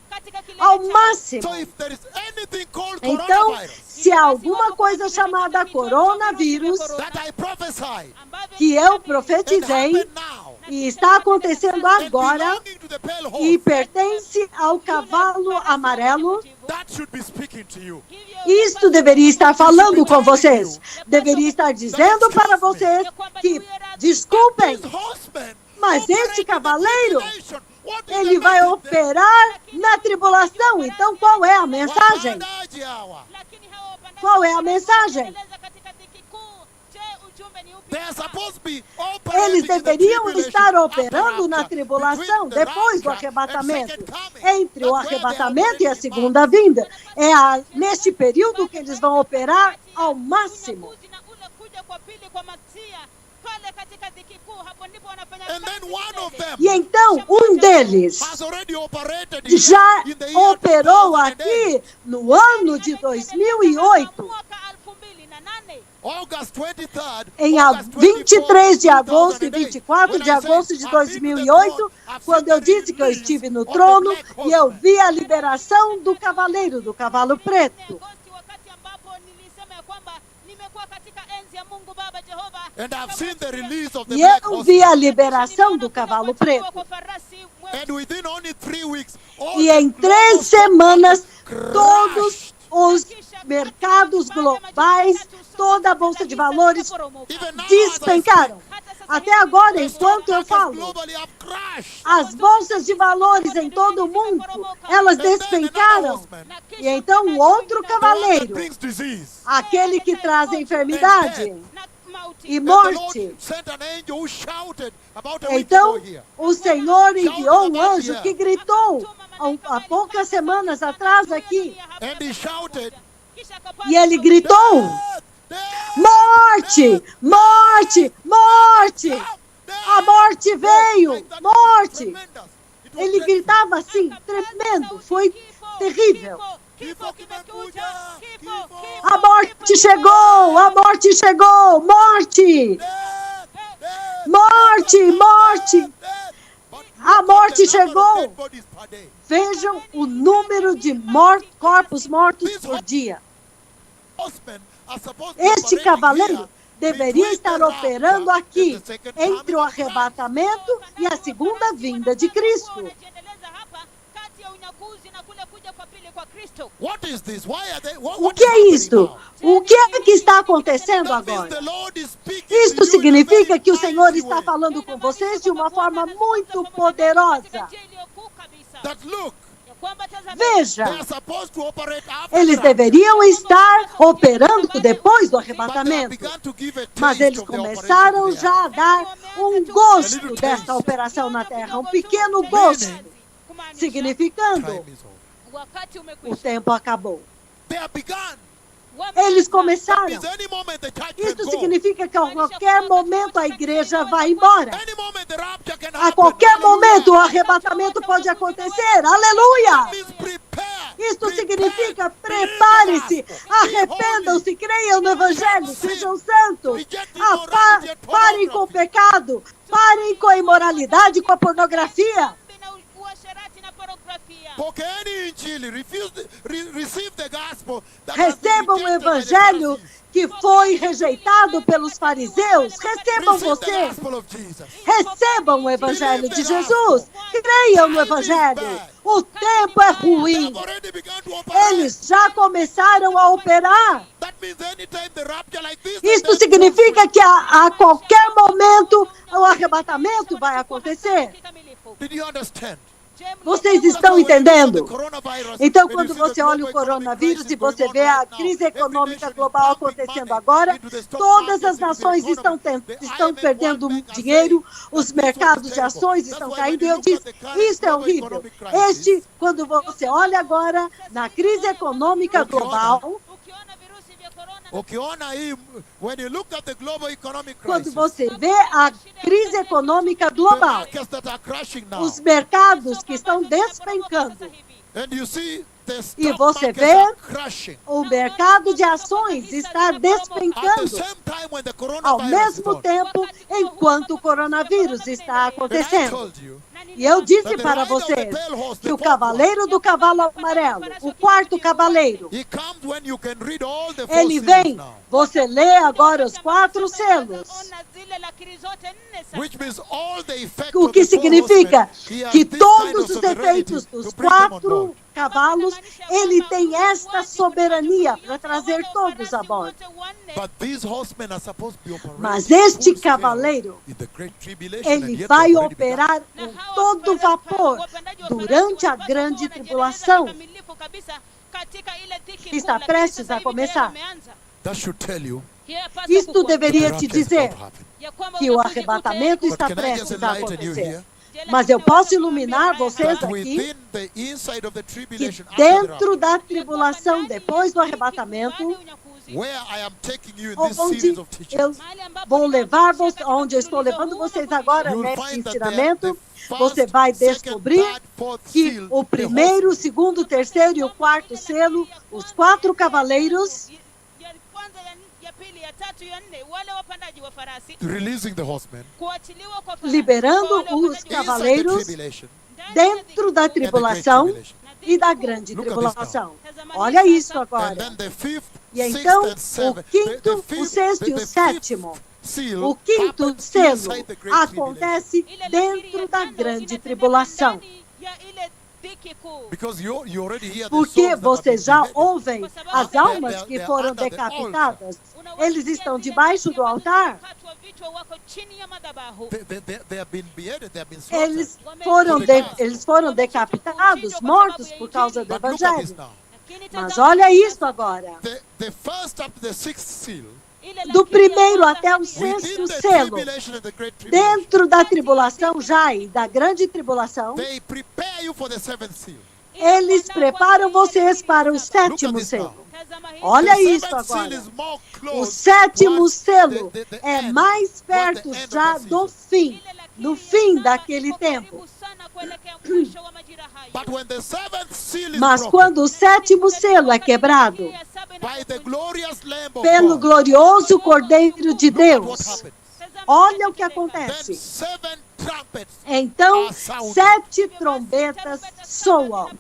Ao máximo. So if there is anything called Então, coronavirus se há alguma coisa chamada coronavírus, that I prophesied que eu and profetizei happen now e está acontecendo and agora belonging to the pale e horse, pertence ao cavalo amarelo, that should be speaking to you. isto deveria estar falando com vocês. Deveria estar dizendo para vocês que, desculpem, This horseman mas operating este in the cavaleiro, tribulation. What is ele the vai message there? operar na tribulação. Então, qual é a mensagem? Wapandaji hawa. Qual é a mensagem? They are supposed to be Eles operating in the deveriam tribulation estar after operando na rapture, tribulação between the depois do rapture and arrebatamento. second coming. Entre o That's where they are arrebatamento e a operating in segunda vinda. É neste período que eles vão operar ao máximo. Unyakuzi na ule kuja kwa pili kwa Masia, pale katika dhiki kuu, hapo ndipo wanafanya And then kazi one of milele. them E então, um deles has already operated in já in the year operou 2008. aqui no ano de 2008. Mwaka 2008. August 23rd, Em August 23 de 24, agosto e 2008, 24 when de I said, agosto de "I've been to the 2008, throne, I've quando seen eu the disse que eu release estive no of the trono black e eu horseman." vi a liberação do cavaleiro, do cavalo preto. Agosti, wakati ambapo nilisema ya kwamba nimekuwa katika enzi ya Mungu Baba Jehova. And I've seen the release of the E black eu vi a horseman. liberação do cavalo preto. Kwa farasi And within only 3 weeks, all E the em global 3 stock semanas, market todos crashed. os mercados globais, toda a bolsa de valores Even now, despencaram. Até agora, enquanto eu markets falo, globally have crashed. as bolsas de valores em todo o mundo, elas despencaram. E então o outro The one that cavaleiro, brings disease. aquele que traz a enfermidade e And the Lord morte. sent an angel who shouted about a week Então, ago here. o Senhor enviou um anjo que gritou há poucas semanas atrás aqui. And he shouted, E ele gritou: "Death, death, morte, morte, morte. A morte veio, morte. Ele gritava assim, tremendo. Foi terrível. A morte chegou, a morte chegou, morte, morte, morte. A morte chegou. Vejam o número de corpos mortos por dia. Este cavaleiro deveria estar operando aqui, entre o arrebatamento e a segunda vinda de Cristo. O que é isto? O que é que está acontecendo agora? Isto significa que o Senhor está falando com vocês de uma forma muito poderosa. Veja, eles deveriam estar operando depois do arrebatamento, mas eles começaram já a dar um gosto desta operação na terra, um pequeno gosto, significando o tempo acabou. Eles começaram. Isso significa que a qualquer momento a igreja vai embora. A qualquer momento o arrebatamento pode acontecer. Aleluia! Isto significa prepare-se, arrependam-se, creiam no Evangelho, sejam santos. Parem com o pecado, parem com a imoralidade, com a pornografia. Recebam o Evangelho que foi rejeitado pelos fariseus. Recebam você. Recebam o Evangelho de Jesus. Creiam no Evangelho. O tempo é ruim. Eles já começaram a operar. Isto significa que a qualquer momento o arrebatamento vai acontecer. Vocês estão entendendo? Então, quando você olha o coronavírus e você vê a crise econômica global acontecendo agora, todas as nações estão perdendo dinheiro, os mercados de ações estão caindo, e eu disse, isso é horrível. Quando você olha agora na crise econômica global, quando você vê a crise econômica global, os mercados que estão despencando, e você vê o mercado de ações está despencando ao mesmo tempo enquanto o coronavírus está acontecendo. E eu disse para vocês que o cavaleiro do cavalo amarelo, o quarto cavaleiro, ele vem, você lê agora os 4 selos. O que significa que todos os efeitos dos 4 cavalos, ele tem esta soberania para trazer todos a bordo. Mas este cavaleiro, ele vai operar com todo vapor durante a grande tribulação que está prestes a começar. Isto deveria te Rapture is dizer about to happen. que o arrebatamento está But can I just prestes a enlighten you acontecer. here? Mas eu posso iluminar vocês That aqui within the inside of the que tribulation, after the dentro rapture, da tribulação, depois do arrebatamento, where I am taking you in this onde series of eu teachings, vou levar vocês, onde eu estou levando vocês agora you'll nesse find that the ensinamento, first, você vai second, descobrir third, fourth que seal, o the primeiro, o horsemen, segundo, o terceiro e o quarto selo, os 4 cavaleiros, releasing the horsemen, liberando os inside the cavaleiros tribulation, dentro da and the great tribulação tribulation. e da grande Look at this tribulação. Olha isso And agora. then the fifth, E sixth, então, and o seventh, quinto, o fifth, sexto e o the sétimo. fifth seal O quinto happens selo inside the great tribulation. acontece dentro da grande tribulação. Because you already hear the Porque souls that have been vocês já beheaded. ouvem as almas que foram decapitadas. Eles estão debaixo do altar. They have been beheaded, they have been slaughtered. Eles foram decapitados, mortos por causa do But look at this Evangelho. now. Mas olha isso agora. The first up to the sixth seal, Do primeiro até o within sexto the selo, tribulation and the great tribulation, dentro da tribulação já e da grande tribulação, they prepare you for the seventh seal. eles preparam vocês para o Look at sétimo this selo. now. Olha The isso seventh seal agora. is more O close sétimo towards selo the é end, mais towards perto the end já of the do season. fim, no fim daquele tempo. But when the seventh seal is Mas broken quando o sétimo selo é quebrado by the glorious Lamb of pelo God, glorioso Cordeiro de look at what Deus, happens. olha o que Then acontece. 7 trumpets, Então, are sounded. 7 trombetas soam.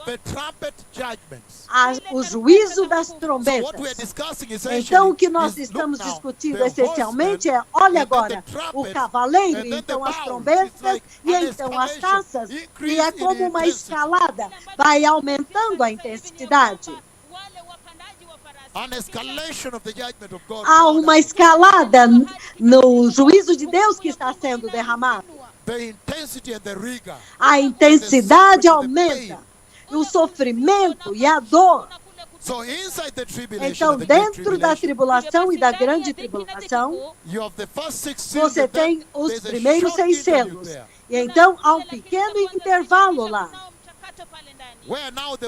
The trumpet judgments. O juízo das So what we are trombetas. discussing essentially Então, o que nós is, estamos look now, discutindo the essencialmente horsemen, é, olha and then agora, the trumpets, o cavaleiro, and then então the as bowls. trombetas It's like e an então as escalation, taças. increase E é in como uma intensity. escalada, vai aumentando a intensidade. An escalation of the judgment of God. Há uma escalada no juízo de Deus que está sendo derramado. The intensity and the rigor. A intensidade aumenta, o sofrimento e a dor. So inside the tribulation Então, and the great dentro da tribulation, tribulação e da grande tribulação, you have the first 6 seals, você and then tem os there's a primeiros short 6 interlude selos. there, E então há um pequeno intervalo lá, where now the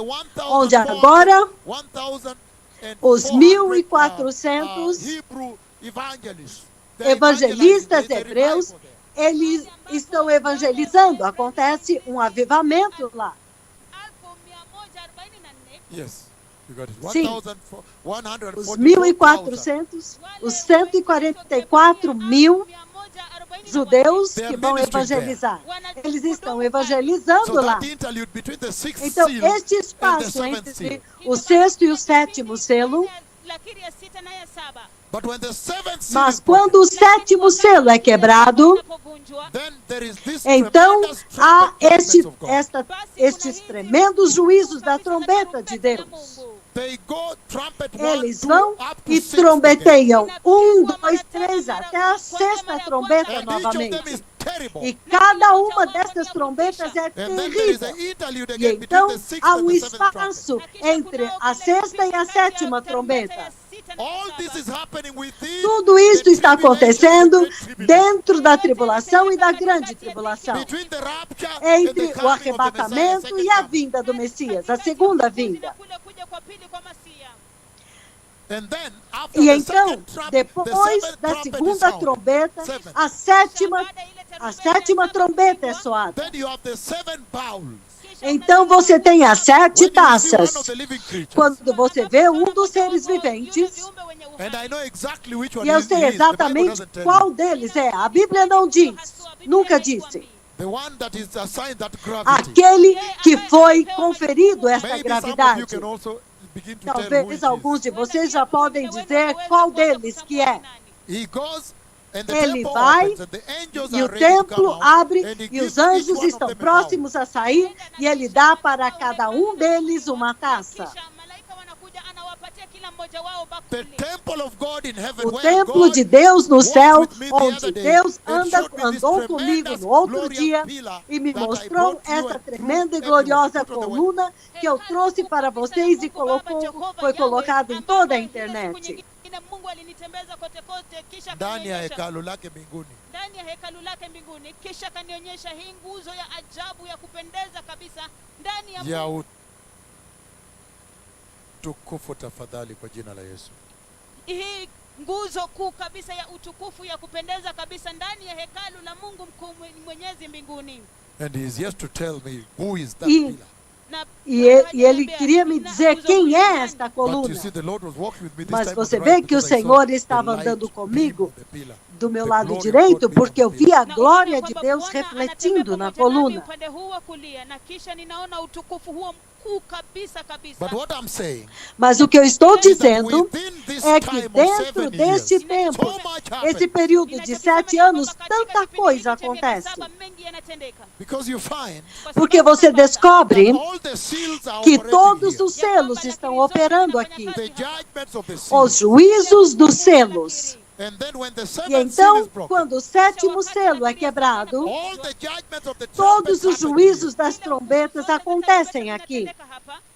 onde agora 1,400 os 1.400 Hebrew evangelists, they're evangelistas evangelizing, there's a hebreus, revival there. eles estão evangelizando. Acontece um avivamento lá. Yes, you got it. Sim. 1,144,000. Os 1.400, os 144 mil judeus que vão evangelizar. Eles estão evangelizando So lá. that interlude between the sixth Então, seal este and the espaço seventh entre seal. o sexto e o sétimo selo, But when the seventh seal mas is broken, quando o sétimo selo é quebrado, then there is this então tremendous há trumpet judgments of God. estes tremendos juízos da trombeta de Deus. They go trumpet 1, Eles 2, vão up to e 6 trombeteiam 1, 2, 3, até a sexta trombeta again. And each of them novamente. is terrible. E cada uma dessas trombetas é And then there is an terrível. interlude E again between então the sixth há and um the seventh trumpet. espaço entre a sexta e a sétima trombeta. All this is happening within Tudo isto the está tribulation and the acontecendo great tribulation. dentro da tribulação e da grande tribulação, Between the rapture and the entre o coming of the Messiah, arrebatamento second e a coming. vinda do Messias, a segunda vinda. And then, after E the então, second trumpet, depois the seventh da trumpet is segunda sounded. trombeta, Seven. a sétima trombeta é soada. Then you have the 7 bowls. Então você tem as 7 When you see one taças. of the living creatures, Quando você vê um dos seres viventes, and I know exactly which one e eu it sei is, the Bible exatamente doesn't tell qual you. deles é. A Bíblia não diz, nunca disse. The one that is assigned that gravity. Aquele que foi conferido esta Maybe some of you gravidade. can also begin to tell who Talvez it alguns is. de vocês já podem dizer qual deles que é. He goes and the Ele temple vai opens and the angels e are o ready to come templo out, abre and he e gives os anjos each one of estão them a bowl. próximos a sair e ele dá para cada um deles uma taça. The temple of God in heaven, O where templo God de Deus no walked céu, with me the onde other day Deus and showed me this andou comigo tremendous no outro glorious dia pillar e me that I mostrou brought to you essa and tremenda e proved gloriosa everywhere. Put on the coluna que eu trouxe para vocês e foi colocado em toda a internet. Mungu alinitembeza kote kote, kisha ndani ya akanionyesha hekalu lake mbinguni. ndani ya hekalu lake mbinguni, kisha akanionyesha hii nguzo ya ajabu ya kupendeza kabisa ndani ya Ya Mungu. utukufu tafadhali kwa jina la Yesu. Hii nguzo kuu kabisa ya utukufu ya kupendeza kabisa ndani ya hekalu la Mungu mkuu mwenyezi mbinguni. And he is yet to tell me who is that E- pillar. Na E ele queria me dizer quem é esta But you coluna. see, the Lord was walking with me this Mas time on você the vê right que o because I Senhor saw the estava light andando beam comigo on the pillar. do meu The lado glory of direito, God beam porque on eu the vi a na glória unaona de kwamba Deus Bwana refletindo anatembea na pamoja nami coluna. upande huu wa kulia, na kisha ninaona utukufu huo mkuu kabisa kabisa. But what I'm saying Mas o que eu estou is that dizendo within this é que time of dentro 7 deste years, tempo, so much happened. esse período de 7 anos, tanta coisa acontece. Mengi yanatendeka. Because you find Kwa Porque sababu você unapata descobre all the seals are que operating todos here. os selos estão operando aqui. The judgments of the Os seals. juízos dos selos. And then when the E seventh seal is então, broken, quando o sétimo selo é quebrado, all the judgments of the todos trumpets os happen juízos das trombetas acontecem aqui. here.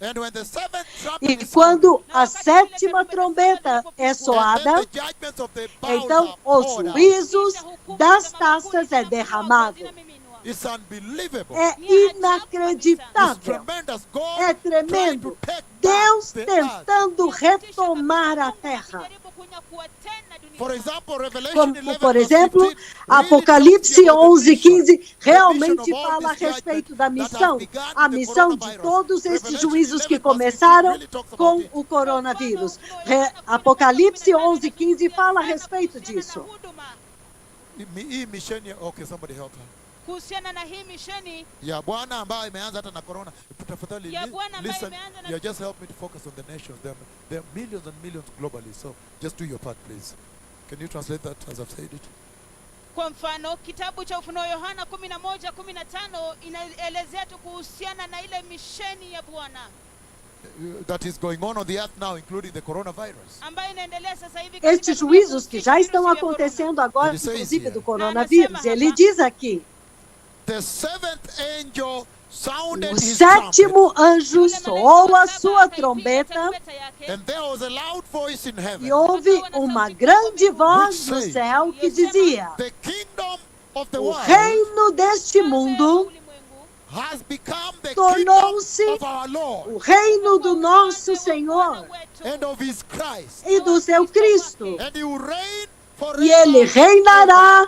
And when the seventh trumpet E is quando sounded, a sétima trombeta é and then soada, the judgments of the bowls então are os poured out. juízos das taças é derramado. It's unbelievable. É It's inacreditável. tremendous. God É trying tremendo. to take Deus back the earth. tentando retomar a terra. For example, Revelation Como, 11, por verse exemplo, 15 really Apocalipse talks about the 11, mission. 15 realmente The mission of all fala a this respeito judgment da that missão, has begun a with the missão de coronavirus. todos estes Revelation juízos que 11, verse 15 começaram really talks about com it. o coronavírus. Apocalipse 11, 15 fala a respeito disso. Hii misheni ya- okay, somebody help her. kuhusiana na hii misheni Ya Bwana ambayo imeanza hata na corona. Tafadhali Ya Bwana ambayo listen. imeanza na- Yeah, just help me to focus on the nations. There are millions and millions globally. So just do your part, please. Can you translate that as I've said it? Kwa mfano kitabu cha Ufunuo Yohana 11:15 inaelezea tu kuhusiana na ile misheni ya Bwana That is going on the earth now, including the coronavirus. ambayo inaendelea sasa hivi Estes dunia juízos que kuhusisha já virusi estão vya corona. acontecendo agora, Ele says inclusive here. do coronavírus. Ele diz aqui, The seventh angel sounded o his trumpet, sétimo anjo soou a sua trombeta and there was a loud voice in heaven. e houve uma grande voz no céu que dizia: The kingdom of the o world reino deste mundo has become the tornou-se kingdom of our Lord o reino do nosso Senhor and of his Christ. e do seu Cristo, And he will reign e forever. ele reinará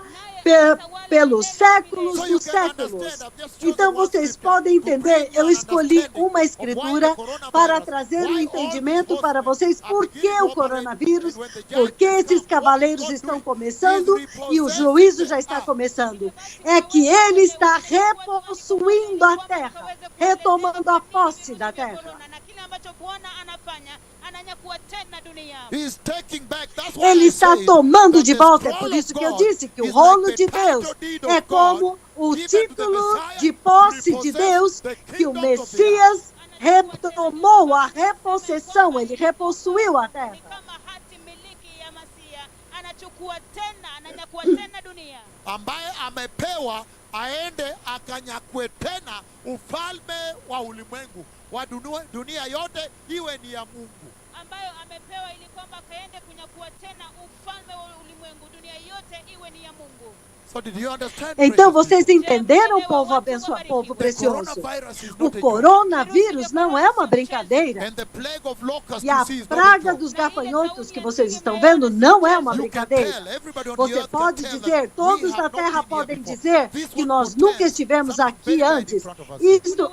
pelos séculos dos séculos. Então vocês podem entender, eu escolhi uma escritura para trazer um entendimento para vocês por que o coronavírus, por que esses cavaleiros estão começando e o juízo já está começando. É que ele está repossuindo a terra, retomando a posse da terra. Na kile ambacho Bwana anafanya ananyakua tena dunia. He's taking back. That's why Ele I está say tomando that de the volta. É scroll por of isso que eu God disse que o is rolo like de the Deus title deed é of como God o given to the título Messiah de to posse de repossess Deus the que o kingdoms of the Messias retomou a repossessão, ele repossuiu a terra. Ni kama hati miliki ya Masia, anachukua tena, ananyakua tena dunia. ambaye amepewa aende akanyakue tena ufalme wa ulimwengu wa dunia yote iwe ni ya Mungu. Ambayo amepewa ili kwamba kaende kunyakua tena ufalme wa ulimwengu, dunia yote iwe ni ya Mungu. So did you understand? Então precious vocês people? entenderam, povo abençoado, povo The precioso? coronavirus is O not a joke. coronavírus não é uma brincadeira. And the plague of locusts E a you see is not a praga joke. dos gafanhotos que vocês estão vendo não é uma You can brincadeira. tell, everybody on the Você earth can pode tell dizer, that we todos have na not terra been here podem before. dizer This que would nós portend nunca estivemos something aqui very bad in antes. front of us. Isto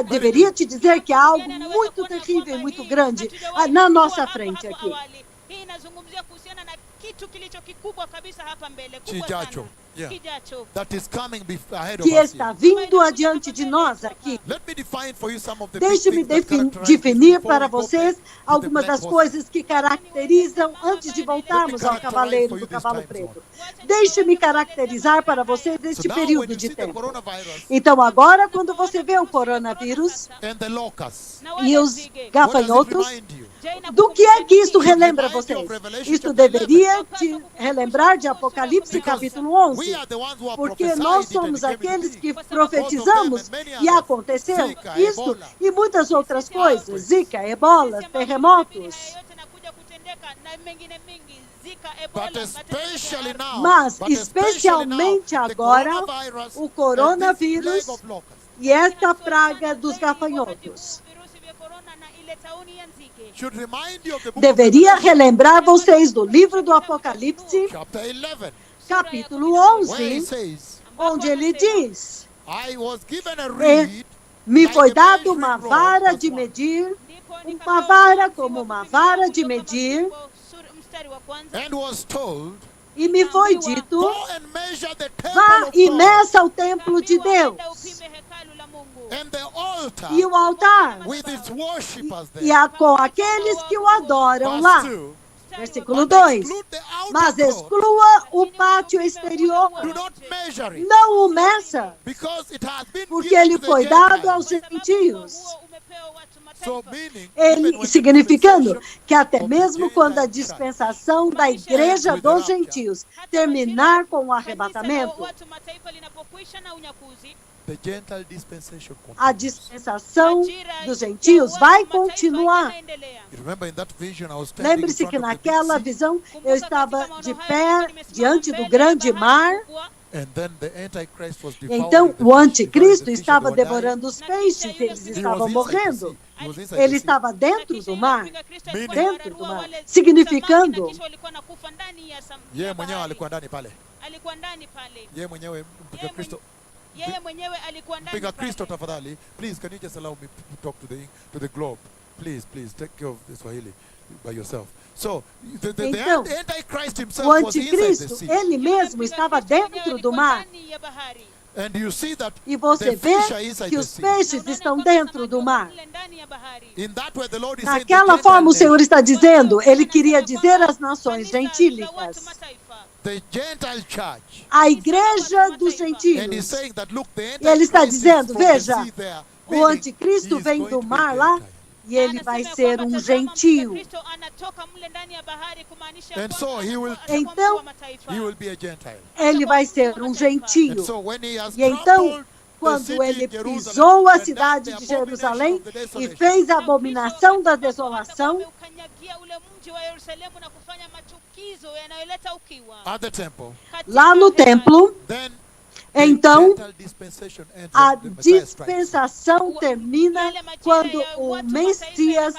deveria te dizer que há algo muito terrível e muito grande na nossa frente aqui. Hii inazungumzia kuhusiana na kitu kilicho kikubwa kabisa hapa mbele, kubwa Kijacho. sana. Yeah. Kijacho. That is coming ahead of Que us here. está vindo adiante de nós aqui. Let me define for you some of the big Deixe-me things that characterize definir before para we go vocês back to the algumas black das horse. coisas que caracterizam antes de voltarmos ao cavaleiro do cavalo preto. Deixe-me caracterizar para vocês So este now when período you de see the tempo. coronavirus Então agora, quando você vê o coronavírus and the locusts, Na e wale os nzige. what does it gafanhotos, remind you? do que é que isto relembra vocês? Isto deveria te relembrar de Apocalipse capítulo 11. We are the ones who are Porque prophesied nós it somos and it came aqueles into que being. profetizamos e aconteceu isto e muitas outras coisas, Zika, ebola, terremotos. Yote nakuja kutendeka But especially now, Mas, but especially now, especialmente the agora, coronavirus o and this coronavírus plague of locusts e esta praga dos gafanhotos. should remind you of the book Deveria of Revelation, relembrar vocês do livro do Apocalipse, chapter 11, capítulo where he 11, says, onde ele diz: I was given a reed me like foi a dado measuring uma rod, vara verse de 1. medir, uma vara como uma vara de medir, And was told, e me foi dito: go and measure the vá temple e of God meça o templo de Deus and the altar e o altar, with its worshippers e there. com aqueles que o adoram lá. Verse 2. Versículo But 2. exclude the outer Mas court. exclua o pátio exterior, Do not measure it, não o meça, because it has been porque given ele to the foi dado Gentiles. aos gentios. So meaning, even Ele, when significando the que até mesmo quando a dispensação da igreja dos gentios terminar com o arrebatamento, the Gentile dispensation a continues. dispensação dos gentios vai continuar. You remember in that vision I was standing in Lembre-se front que of the big naquela sea, visão eu estava de pé diante do grande mar. and then the Antichrist was devouring Então the o fish, anticristo devouring the fish, estava they were dying. devorando os peixes, eles He was estavam inside the morrendo. sea. He was inside Ele the sea. estava dentro do mar, dentro do mar, significando Yeye mwenyewe alikuwa ndani pale. Yeye mwenyewe mpiga Kristo. Mpiga Kristo tafadhali. Please can you just allow me to talk to the globe? Please take care of the Swahili by yourself. So the Então, Antichrist o himself was inside the anticristo, sea. ele mesmo estava dentro do mar. And you see that E você the vê fish are inside que the os sea. peixes estão dentro do mar. In that way the Lord is saying the Daquela Gentile forma o Senhor nation, está dizendo, ele queria dizer às nações gentílicas, the Gentile church. a igreja dos And he's gentios. saying that look, the E ele está Antichrist is dizendo, from the veja, sea there, o meaning anticristo he is vem going do to be mar a lá Gentile. e ele vai ser um gentio. And so he will Então, be a Gentile. ele vai ser um And gentio. so when he has E então, trampled the quando city ele of Jerusalem pisou a and done cidade the de abomination Jerusalém of the e desolation, fez a abominação da desolação at the temple, lá no templo, then então the Gentile dispensation ends a when the Messiah strikes. dispensação termina quando o Messias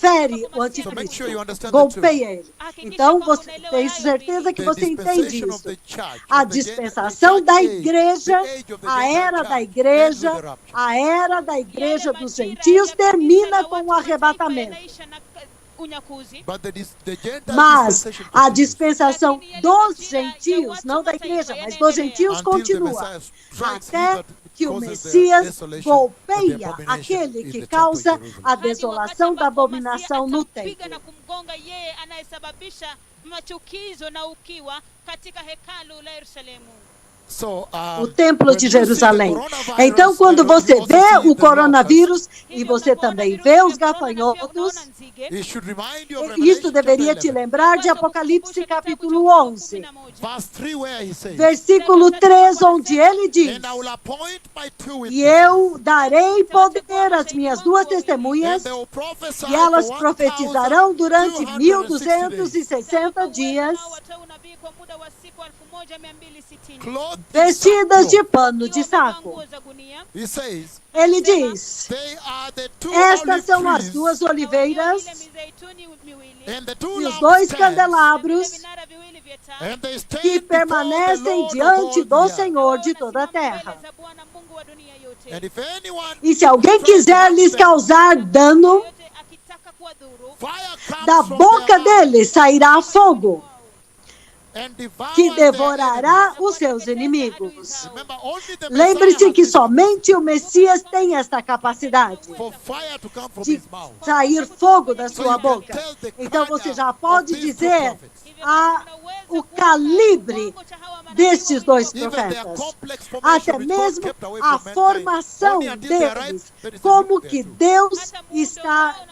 fere o So make anticristo, sure you understand the two. golpeia ele. Então, você tem certeza que The você entende dispensation of isso. the church, A of the dispensação church da age, igreja, the age of the a Gentile era da church, ends with the igreja, rapture. a era da igreja dos gentios termina com o arrebatamento. But the Gentile Mas dispensation a continues dispensação dos gentios, não da igreja, mas dos gentios, until the continua. Messiah strikes he Até that que o causes the Messias desolation and the golpeia abomination aquele in que the temple causa in Jerusalem. a desolação da abominação no templo. na kumgonga yeye anayesababisha machukizo na ukiwa katika hekalu la Yerusalemu. So, O templo when de you see the Jerusalém. coronavirus, Então, quando and you você also vê see o the locusts, coronavírus e você também vê os gafanhotos, it should remind you of isso Revelation deveria chapter te 11, lembrar de Apocalipse capítulo 11, verse 3, where he says, versículo 3, onde ele diz: and I will appoint my two e witnesses, eu darei poder às minhas duas and testemunhas, they will prophesy e elas for profetizarão durante 1260 days, 1260 dias, clothed in vestidas de sackcloth. pano de saco. He says, Ele diz: they are the two estas olive são as trees duas oliveiras and the two e os dois lampstands, candelabros and they stand que before the permanecem Lord diante of all do the earth. Senhor de toda a terra. And if anyone E se alguém tries to quiser harm lhes them, causar dano, fire comes da from boca their mouth deles sairá fogo, and devours que their devorará enemies. os seus inimigos. Remember, only the Lembre-se Messiah que has this somente o Messias tem esta capacidade for fire to come from de his mouth. sair fogo da So sua you can boca. tell the Então caliber você já of pode these two dizer prophets. o calibre destes dois Even their profetas. complex formation Até which God mesmo kept away a from mankind, formação only until they arrived, deles, that is a como look que there too. Deus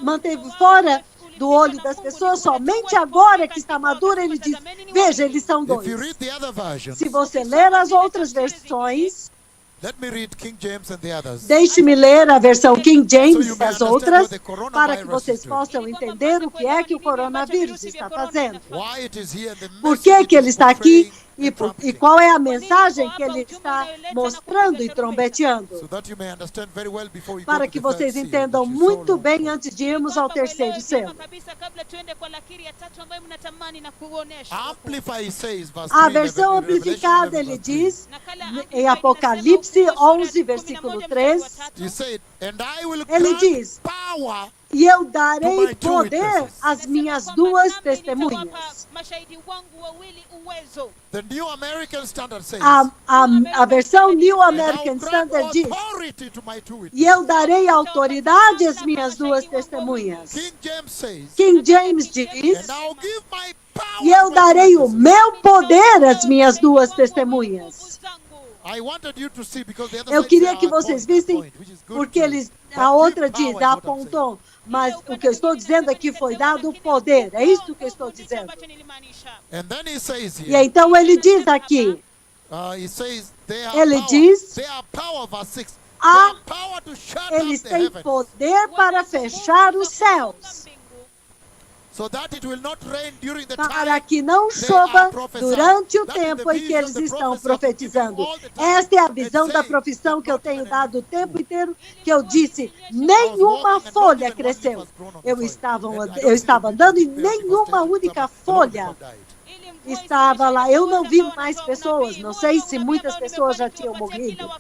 manteve fora do olho das pessoas, somente agora que está madura, ele diz, veja, eles são If you dois. read the other versions, Se você ler as outras versões, Let me read King James and the others. Deixe-me ler a versão King James e as outras, para que vocês possam entender o que é que o coronavírus está fazendo. Why it is here, the Por que message ele is está aqui portraying e and trumpeting. qual é a mensagem que ele está mostrando e trombeteando. So that you may understand very well before we go Para to que the third vocês seal, entendam which is so muito long. bem antes de irmos ao terceiro selo. Amplify says, verse A 3, versão Revelation amplificada 11, ele verse 3. diz, em Apocalipse 11, versículo 3, He said, and I will ele grant diz, power. e eu darei poder às minhas duas testemunhas. The New American Standard says, A versão New and I will American grant Standard diz, authority to my two witnesses. e eu darei autoridade às minhas duas testemunhas. King James says, King James diz, and I will give my power e eu to my darei o witnesses. meu poder às minhas duas testemunhas. I wanted you to see, because the other Eu side queria say, que "Ah, vocês point, vissem, point," which is good porque too. eles, But a outra give diz, power is what I'm saying. apontou, mas o que eu estou dizendo aqui foi dado o poder, é isso que eu estou dizendo. And then he says E here, então ele diz aqui, he says, they are ele power, diz, they are power, verse 6, they Ah, are power to shut eles up the têm heavens, poder para fechar os céus, so that it will not rain during the para time que não chova durante o tempo em que eles estão profetizando. Esta é a visão da profissão que eu tenho dado o tempo inteiro, que eu disse, nenhuma folha cresceu. Eu estava andando e nenhuma única folha estava lá. Eu não vi mais pessoas, não sei se muitas pessoas já tinham morrido.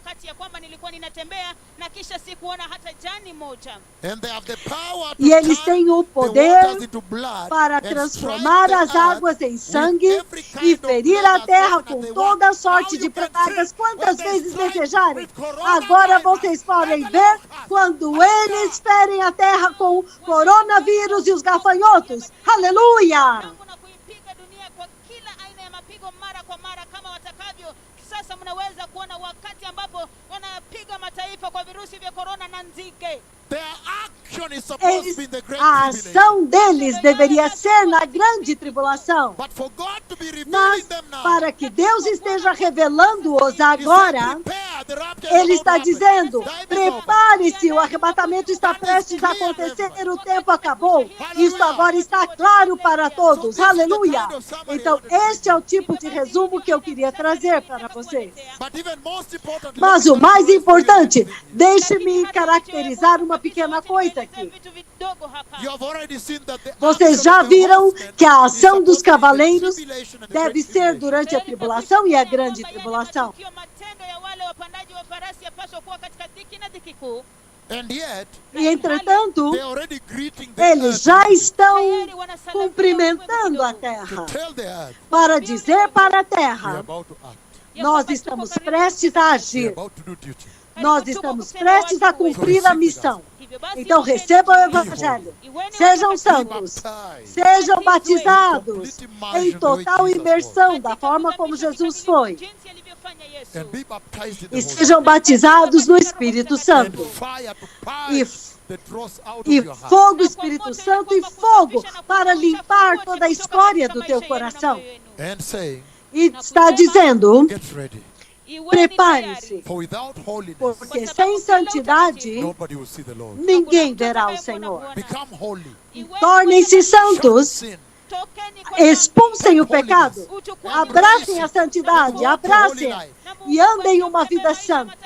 and they have the power to E eles turn têm o the poder waters into blood para and transformar strike as the earth águas em with sangue every kind e of ferir plague a as terra often as com they toda want. sorte Now de you can pragas, see quantas when they vezes strike desejarem. with coronavirus, Agora vocês podem ver quando eles ferem a terra com coronavírus e os gafanhotos. Aleluia! Sasa mnaweza kuona wakati ambapo wanapiga mataifa kwa virusi vya korona na nzige. Their action is supposed to be in the great A tribulation. ação deles deveria ser na grande tribulação. But for God to be revealing Mas, them now, para que Deus esteja revelando-os He said, agora, prepare, the rapture is Ele about está to happen. dizendo, Time is over. prepare-se, o arrebatamento está prestes a acontecer, o tempo acabou. Isso agora está claro para todos. Aleluia! Então, este é o tipo de resumo que eu queria trazer para vocês. But even most importantly, Mas let o me mais characterize importante, this. deixe-me caracterizar uma pequena coisa aqui. You have already seen that the Vocês action já of the viram horsemen que a is ação dos supposed to be in the cavaleiros tribulation and the deve great ser tribulation. durante a tribulação e a grande tribulação. And yet, E, entretanto, they are already greeting the eles earth já estão cumprimentando a to terra tell the earth, para dizer para a we are terra, about to act. nós estamos prestes a We are agir, about to do duty. nós estamos prestes a cumprir a missão. Então recebam o Evangelho, sejam santos, sejam batizados em total imersão, da forma como Jesus foi, And be baptized in the e Holy sejam batizados no Espírito and Santo, fire to e, purge the dross out of e your heart. fogo, Espírito Santo, e fogo para limpar toda a escória do teu coração. And saying, E está dizendo, get ready. prepare-se, For without holiness, porque sem santidade nobody will see the Lord. ninguém verá o Senhor. Become holy. Tornem-se Shun santos, sin. expulsem o pecado, abracem a santidade, abracem e andem uma vida santa.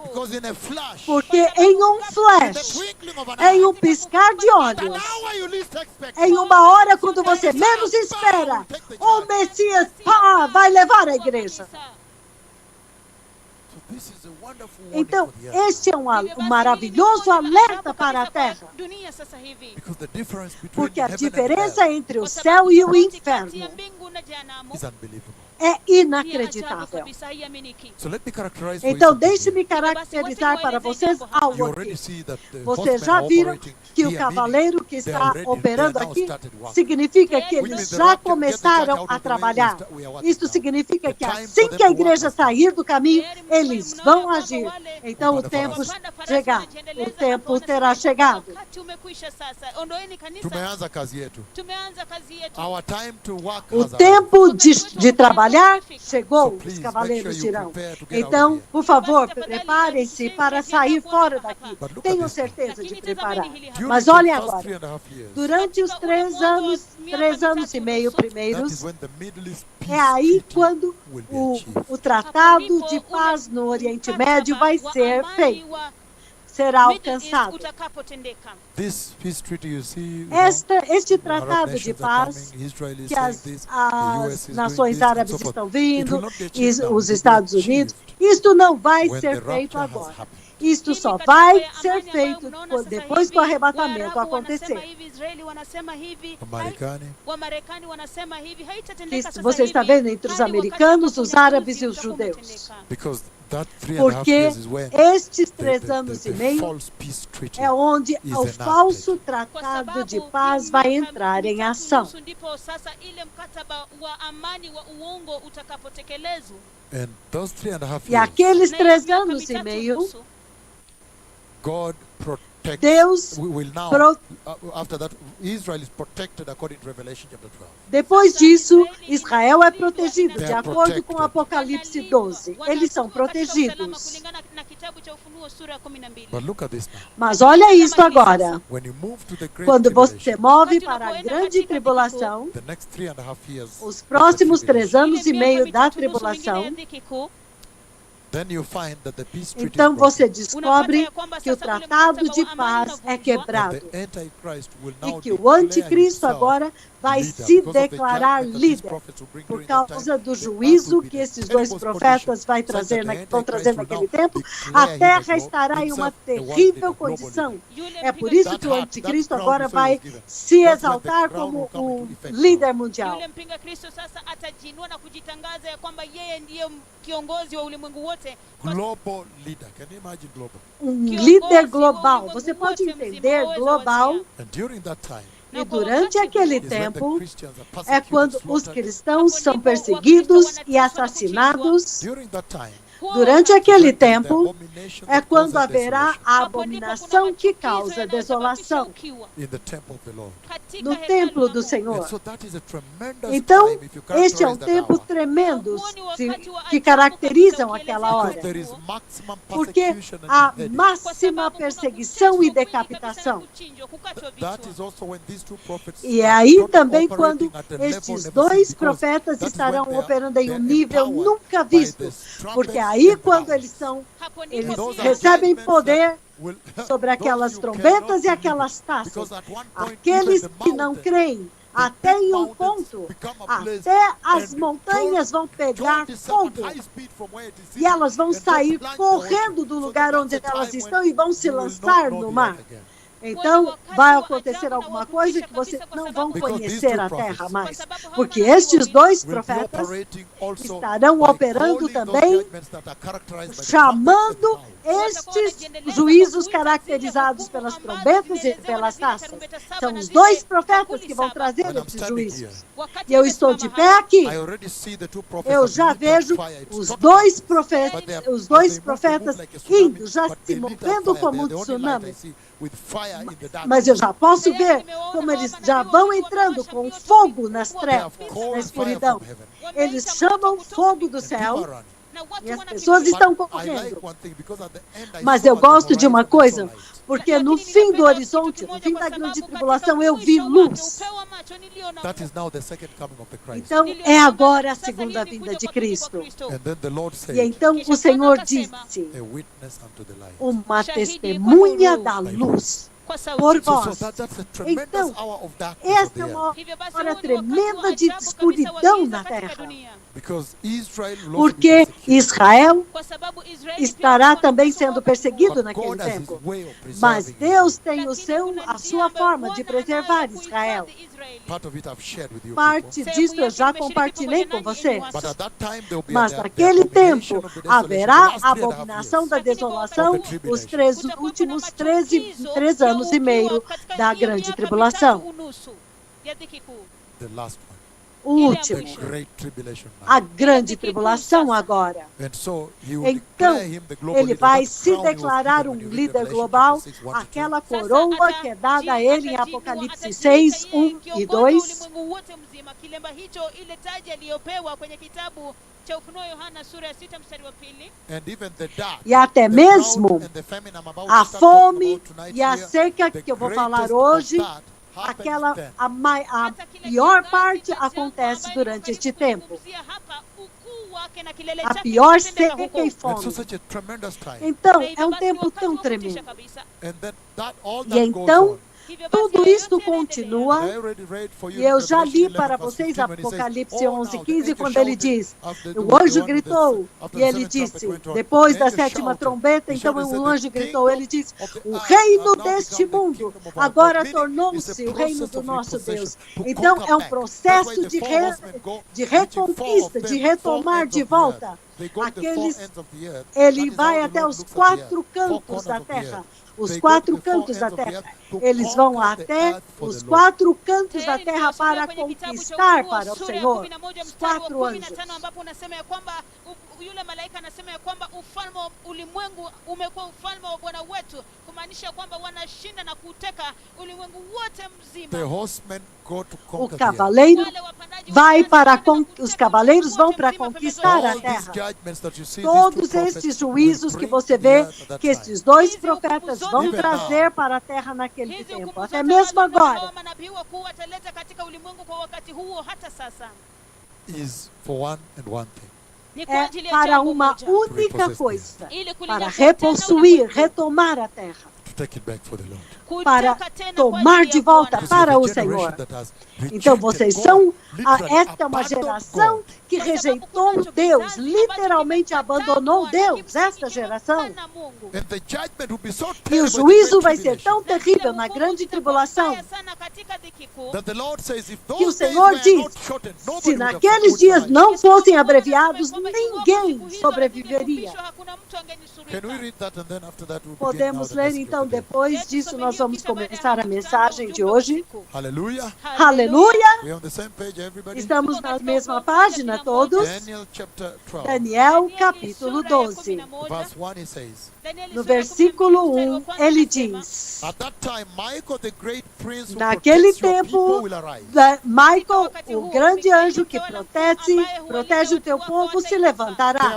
Because in a flash, Porque em um in the flash, twinkling of an em eye, um piscar de an olhos, hour you least expect, em uma hora quando você menos espera, o Messias vai levar a igreja. so this is a wonderful warning Então, for the earth. este é um maravilhoso alerta para a terra. Because the difference between Porque a heaven and diferença hell entre o céu e o inferno is unbelievable. é inacreditável. So let me characterize for you Então, something here. deixe-me caracterizar para vocês algo You already aqui. see that the Vocês horsemen já are viram operating que o here, cavaleiro que meaning they está already- operando they now aqui started work. significa que Which eles means the já rapture, get the começaram church out a of the way, trabalhar. we are working Isso now. significa The que time assim for que a them to igreja work sair do caminho, eles vão agir. Então o Upanda tempo farasi. chegar, o tempo terá chegado. Tumeanza kazi yetu. Our time to work O has arrived. tempo de trabalhar trabalhar, chegou, So please, os make cavaleiros sure you dirão. prepare to get out Então, of here. por favor, preparem-se para sair fora daqui. But look at Tenham this now. certeza de preparar. During Mas the olhem first agora, 3.5 years, durante os 3 anos e meio that primeiros, is when the Middle East peace é aí treaty quando will be o achieved. Tratado de Paz no Oriente Médio vai ser feito, será alcançado. This peace treaty you see, Este Arab tratado de nations are paz, coming, Israel is que saying as, this, the US as is doing nações this, and árabes so forth. estão It will vindo, not be e achieved now, os it will be Estados Unidos, achieved isto não vai when ser the feito rapture has agora. happened. Isto só vai ser feito depois que o arrebatamento acontecer. Americani, Isso você está vendo entre os americanos, os árabes e os judeus. because that 3.5 Porque years is when estes the 3 anos e meio false peace treaty é onde is o enacted. falso tratado de paz vai entrar em ação. And those 3.5 E years, aqueles 3 anos e meio, God protects. Deus will now, pro- after that, Israel is protected according to Revelation chapter 12. depois disso, Israel é protegido, de They are acordo com protected. Apocalipse 12. Eles são protegidos. But look at this now. Mas olha isto agora. When you move to the great Quando você tribulation, move para a grande tribulação, the next 3.5 years, os próximos of the 3 anos e meio da tribulação, then you find that the peace treaty então is broken. você descobre que o tratado de paz é And quebrado the Antichrist will e now que o declare anticristo himself agora vai leader, se because of the declarar judgment that these líder prophets will bring por during that causa time. do The juízo earth will be que in esses terrible dois profetas condition, vão such that the trazer Antichrist naquele will tempo. now A declare terra his estará em uma himself the world terrível leader, global condição. leader. É por isso que o anticristo agora vai se exaltar como o líder mundial. Yule mpinga Kristo sasa atajiinua na kujitangaza ya kwamba yeye ndiye kiongozi wa ulimwengu wote. Global leader. Can you imagine global? Líder global. Você pode entender global. And during that time, E durante aquele is when the tempo Christians are é persecuted, quando os slaughtered. cristãos são perseguidos e assassinados. During that time, Durante aquele when there is the tempo abomination é that quando causes haverá desolation a abominação que causa desolação in the temple of the Lord. no templo do And Senhor. so that is a tremendous Então, time if you este é um characterize that tempo hour. tremendo que caracterizam aquela hora. Because there is maximum Porque persecution há and beheading. máxima perseguição e decapitação. That is also when these two prophets E é are aí not também operating quando at a level estes never dois seen, because profetas that is estarão when they are- operando em they um are nível empowered nunca by visto. the Porque trumpets aí and quando the eles harps. eles Those are recebem judgments poder that will- sobre those aquelas you trombetas cannot e aquelas believe, taças. because at one point Aqueles even the que não mountain, creem, até em um ponto, até as montanhas vão pegar fogo. E elas vão sair correndo do lugar onde elas estão e vão se lançar no mar. Então, vai acontecer alguma coisa que vocês não vão conhecer a terra mais. Porque estes dois profetas estarão operando também, chamando estes juízos caracterizados pelas trombetas e pelas taças. São os dois profetas que vão trazer esses juízos. E eu estou de pé aqui. Eu já vejo os dois profetas indo, já se movendo como um tsunami. Mas eu já posso ver como eles já vão entrando com fogo nas trevas, na escuridão. Eles chamam fogo do céu e as pessoas estão correndo. Mas eu gosto de uma coisa, porque no fim do horizonte, no fim da grande tribulação, eu vi luz. Então, é agora a segunda vinda de Cristo. E então o Senhor disse, uma testemunha da luz por vós. Então, esta é uma hora tremenda de escuridão na terra. Porque Israel estará também sendo perseguido naquele tempo. Mas Deus tem a sua forma de preservar Israel. Parte disso eu já compartilhei com você. Mas naquele tempo haverá a abominação da desolação, os últimos 3 anos e meio da grande tribulação. o último, a grande tribulação agora. Então, ele vai se declarar um líder global, aquela coroa que é dada a ele em Apocalipse 6, 1 e 2. E até mesmo a fome e a seca que eu vou falar hoje, a pior parte acontece durante este tempo. A pior seca e fome. Então, é um tempo tão tremendo. E então, tudo isto continua, e eu já li para vocês Apocalipse 11, 15, quando ele diz, o anjo gritou, e ele disse, depois da sétima trombeta, então o anjo gritou, ele disse, o reino deste mundo agora tornou-se o reino do nosso Deus. Então é um processo de reconquista, de retomar de volta ele vai até os 4 cantos da terra. Os 4 cantos da terra. Eles vão até os 4 cantos da terra para conquistar para o Senhor. Os 4 anjos. Yule malaika anasema ya kwamba ufalme wa ulimwengu umekuwa ufalme wa Bwana wetu, kumaanisha kwamba wanashinda na kuteka ulimwengu wote mzima. The horsemen go to conquer. O cavaleiro vai para os cavaleiros vão para conquistar a terra. Todos estes juízos que você vê que estes 2 profetas vão trazer para a terra naquele tempo, até mesmo agora. Is for one and one thing. É para uma única coisa, para repossuir, retomar a terra, para tomar de volta para o Senhor. Então vocês são, esta é uma geração que rejeitou Deus, literalmente abandonou Deus, esta geração. E o juízo vai ser tão terrível na grande tribulação, que o Senhor diz, se naqueles dias não fossem abreviados, ninguém sobreviveria. Podemos ler então, depois disso nós vamos começar a mensagem de hoje. Aleluia. Aleluia. Estamos na mesma página todos. Daniel capítulo 12. No versículo 1 ele diz, naquele tempo, Michael, o grande anjo que protege o teu povo, se levantará.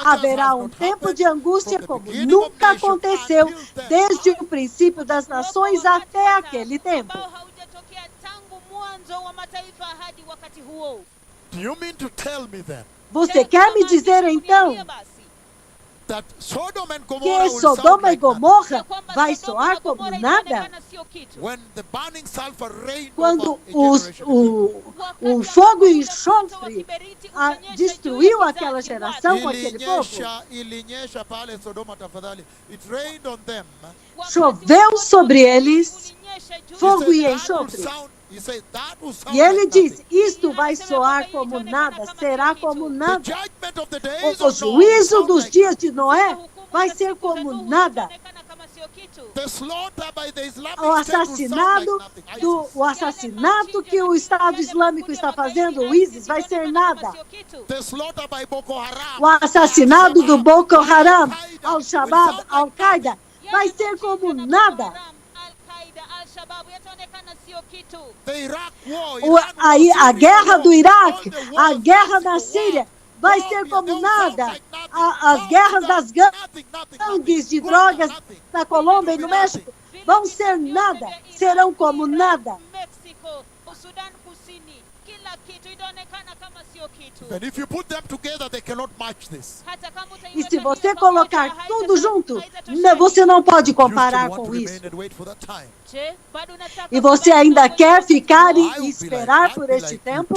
Haverá um tempo de angústia como nunca aconteceu desde o princípio das nações até aquele tempo. Você quer me dizer então que Sodoma e Gomorra vai soar como nada? Quando o fogo e enxofre destruiu aquela geração com aquele povo, choveu sobre eles fogo e enxofre. E ele diz, isto vai soar como nada, será como nada. O juízo dos dias de Noé vai ser como nada. O assassinato que o Estado Islâmico está fazendo, o ISIS, vai ser nada. O assassinato do Boko Haram, Al-Shabaab, Al-Qaeda, vai ser como nada. A guerra do Iraque, a guerra da Síria, vai ser como nada. As guerras das gangues de drogas na Colômbia e no México vão ser nada, serão como nada. E se você colocar tudo junto, você não pode comparar com isso. E você ainda quer ficar e esperar por este tempo?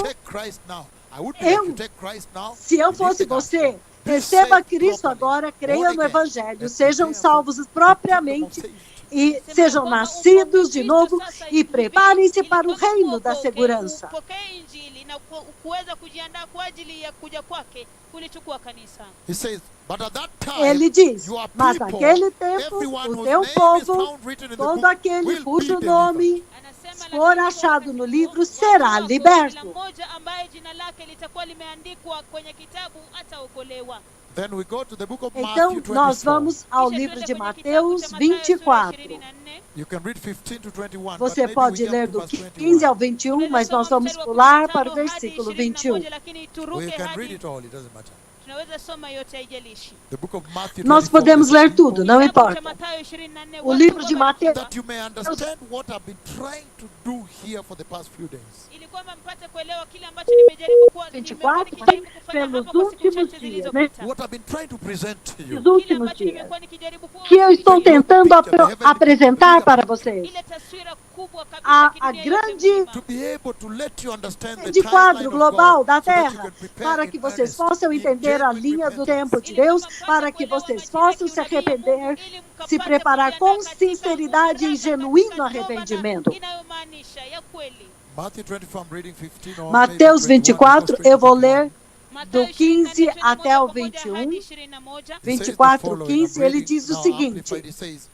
Se eu fosse você, receba Cristo agora, creia no Evangelho, sejam salvos propriamente e sejam nascidos de novo e preparem-se para o reino da segurança. Ele diz, mas naquele tempo, o teu povo, todo aquele cujo nome for achado no livro será liberto. Then we go to the book of Então, Matthew nós 24. vamos ao livro de Mateus 24. You can read 15 to 21, but Você maybe pode we jump ler to do verse 15 21. ao 21, mas nós vamos pular para o versículo 21. We can read it all, it doesn't matter. The book of Matthew Nós 24, podemos verse ler tudo, não importa. O livro de Mateus, that you may understand what I've been trying to do here for the past few days. 24, pelos últimos dias, né? What I've been trying to present to you. Os últimos dias, que eu estou tentando apresentar para vocês. A grande To be able to let you understand the de quadro timeline of global God, da so that you Terra, can prepare para in que vocês earnest, possam in entender a genuine linha do repentance. tempo de Deus, para que vocês possam se arrepender, se preparar com sinceridade e genuíno arrependimento. Matthew 24, I'm reading 15 or Mateus maybe 24, 21, eu vou ler Mateus do 15 21, até o moja kwa moja 21. hadi 21. It says the 24, following, 15, I'm ele reading diz o now, seguinte, Amplified, it says,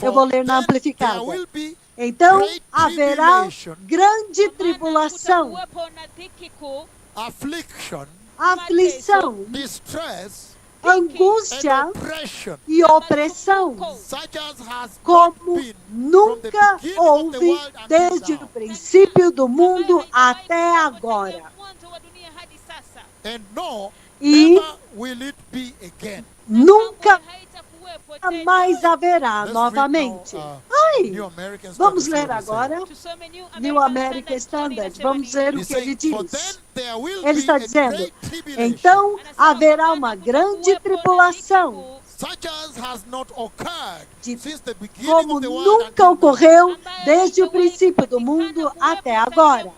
eu vou "For ler na then amplificada. there will be Então great haverá tribulation, grande Kwa maana tribulação, kutakuwepo na dhiki kuu, affliction, aflição, distress, angústia and oppression, e opressão, such as has not como been from the nunca beginning of the houve world until desde now, o princípio do mundo ambayo até haijawahi agora. tangu mwanzo wa dunia hadi sasa. and no, E never will it be again." nunca Kamwe haitakuwepo tena. mais haverá Let's novamente. read now, Ai, New American vamos Standard, ler see what it agora Tusome New American Standard. Vamos ver o says. que ele He's saying, "For then diz. there will Ele be está a dizendo, great tribulation, então haverá uma grande tribulação, such as has not occurred de since the beginning como of the world nunca until now." ocorreu desde o princípio do mundo até agora.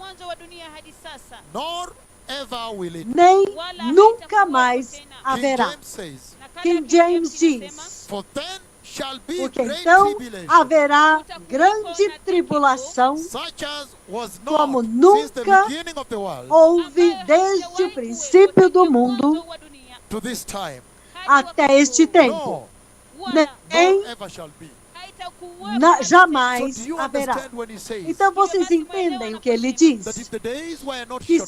Nor ever will it. Nem nunca mais King haverá. James says, King James diz, "For then shall be porque great então tribulation, haverá grande tribulação, such as was como not since the nunca beginning of the world houve desde o princípio do mundo to this time. até este tempo. No, Nem nor ever shall be." So jamais do you haverá. understand when he says Então vocês entendem o que ele diz? that if the days were not Que shortened,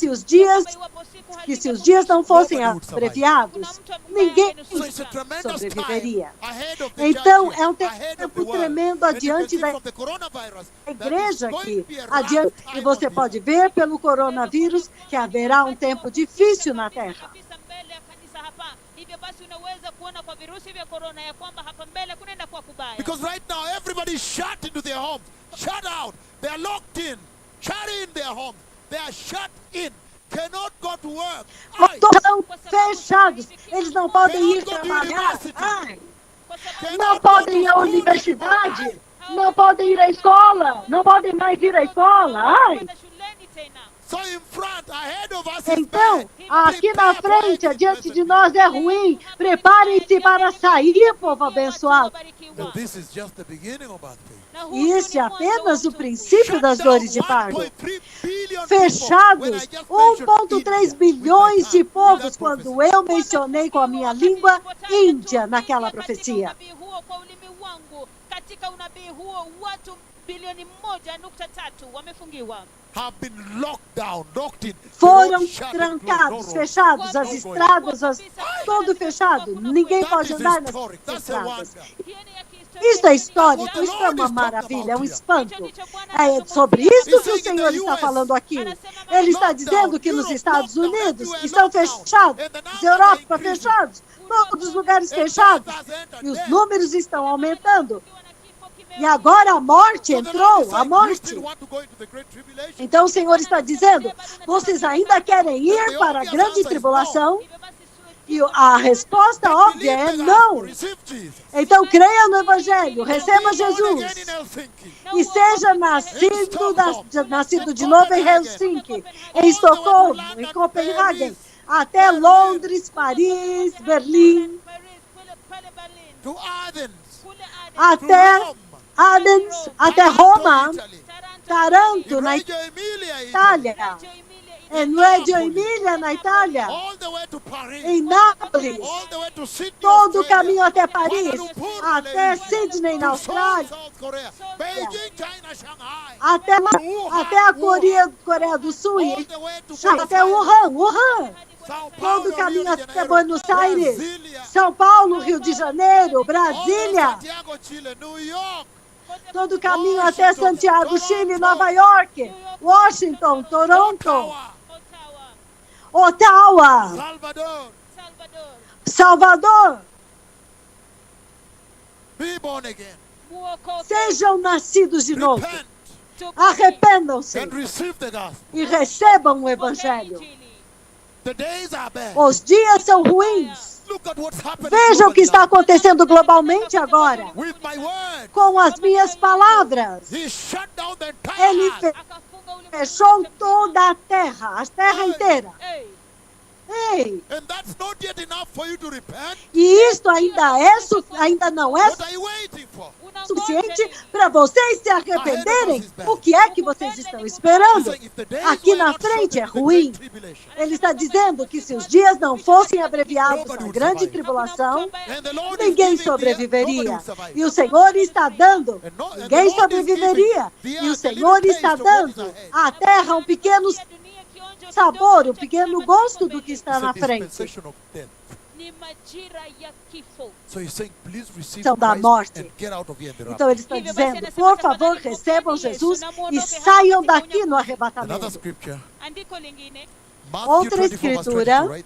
se os dias não fossem abreviados, ninguém so it's a tremendous time sobreviveria. ahead of the Então church é um here, ahead of the tempo world. tremendo And you can adiante see da from the coronavirus that igreja it's going aqui. to be a rough Adiante, time e você on the pode ver pelo coronavírus que haverá um tempo difícil na Terra. Hivyo basi unaweza kuona kwa virusi vya corona ya kwamba hapa mbele kunaenda kuwa kubaya. Because right now everybody's shut into their homes, shut out. They are locked in, shut in their homes. They are shut in, cannot go to work. Ai, Todos são fechados, eles não podem ir trabalhar, ai, não podem ir à universidade, não podem ir à escola, não podem mais ir à escola, ai. Kwenda shuleni tena. so in front, ahead of us is Então, bad. aqui na Prepare for frente, exit, diante de brethren. nós é ruim. Preparem-se para sair, povo abençoado. And this is just the beginning of bad things. E isso é apenas o princípio das dores de parto. 1.3 billion Fechados people. When I just mentioned 1,3 India bilhões with de my tongue, povos with that quando prophecy. eu mencionei com a minha língua Índia naquela profecia. Kwa ulimi wangu katika unabii huo watu bilioni 1.3 wamefungiwa. Have been locked down, locked in. Foram The roads shut and trancados, closed, no fechados, as roads. estradas, tudo fechado. Ninguém That pode is andar nas historic. That's a estradas. wonder. Isso é histórico, What the isso é Lord uma is talking maravilha, é um about espanto. É sobre isso que o He's saying Senhor the está US falando aqui. Ele está dizendo que nos Estados Unidos estão fechados, Europa fechados, todos os lugares fechados, e os números estão aumentando. E agora a morte So the Lord is entrou, a saying, you morte. still want to go into the great tribulation? Então o Senhor está dizendo, vocês ainda querem ir para a grande tribulação? E a resposta óbvia é Believe the não. gospel, receive Jesus. Então creia no Evangelho, receba Be born again Jesus. in Helsinki. E seja nascido de novo em Helsinki, em Estocolmo, em Copenhague, até Londres, Paris, Berlim, To Athens. até To Rome. Athens, até Taranto, Roma, Italy. Taranto, In na Reggio Emilia, Italy. Itália, em Reggio Emilia, na Itália, em Nápoles, todo o caminho até Paris, até Sydney, na Austrália, até a Coreia do Sul, até Wuhan, todo o caminho até Buenos Aires, São Paulo, Rio de Janeiro, Brasília, todo o caminho até Santiago, Chile, Nova York, Washington, Toronto, Ottawa, Salvador. Sejam nascidos de novo. Arrependam-se e recebam o Evangelho. Os dias são ruins. Veja o que está acontecendo globalmente agora. Com as minhas palavras, Ele fechou toda a terra inteira. Ei! E isto ainda não é suficiente para vocês se arrependerem. O que é que vocês estão esperando? Aqui na frente é ruim. Ele está dizendo que se os dias não fossem abreviados na grande tribulação, ninguém sobreviveria. E o Senhor está dando, ninguém sobreviveria. E o Senhor está dando à terra um pequeno sabor, um pequeno gosto do que está na frente. São da morte. Então ele está dizendo, por favor, recebam Jesus e saiam daqui no arrebatamento. Outra escritura,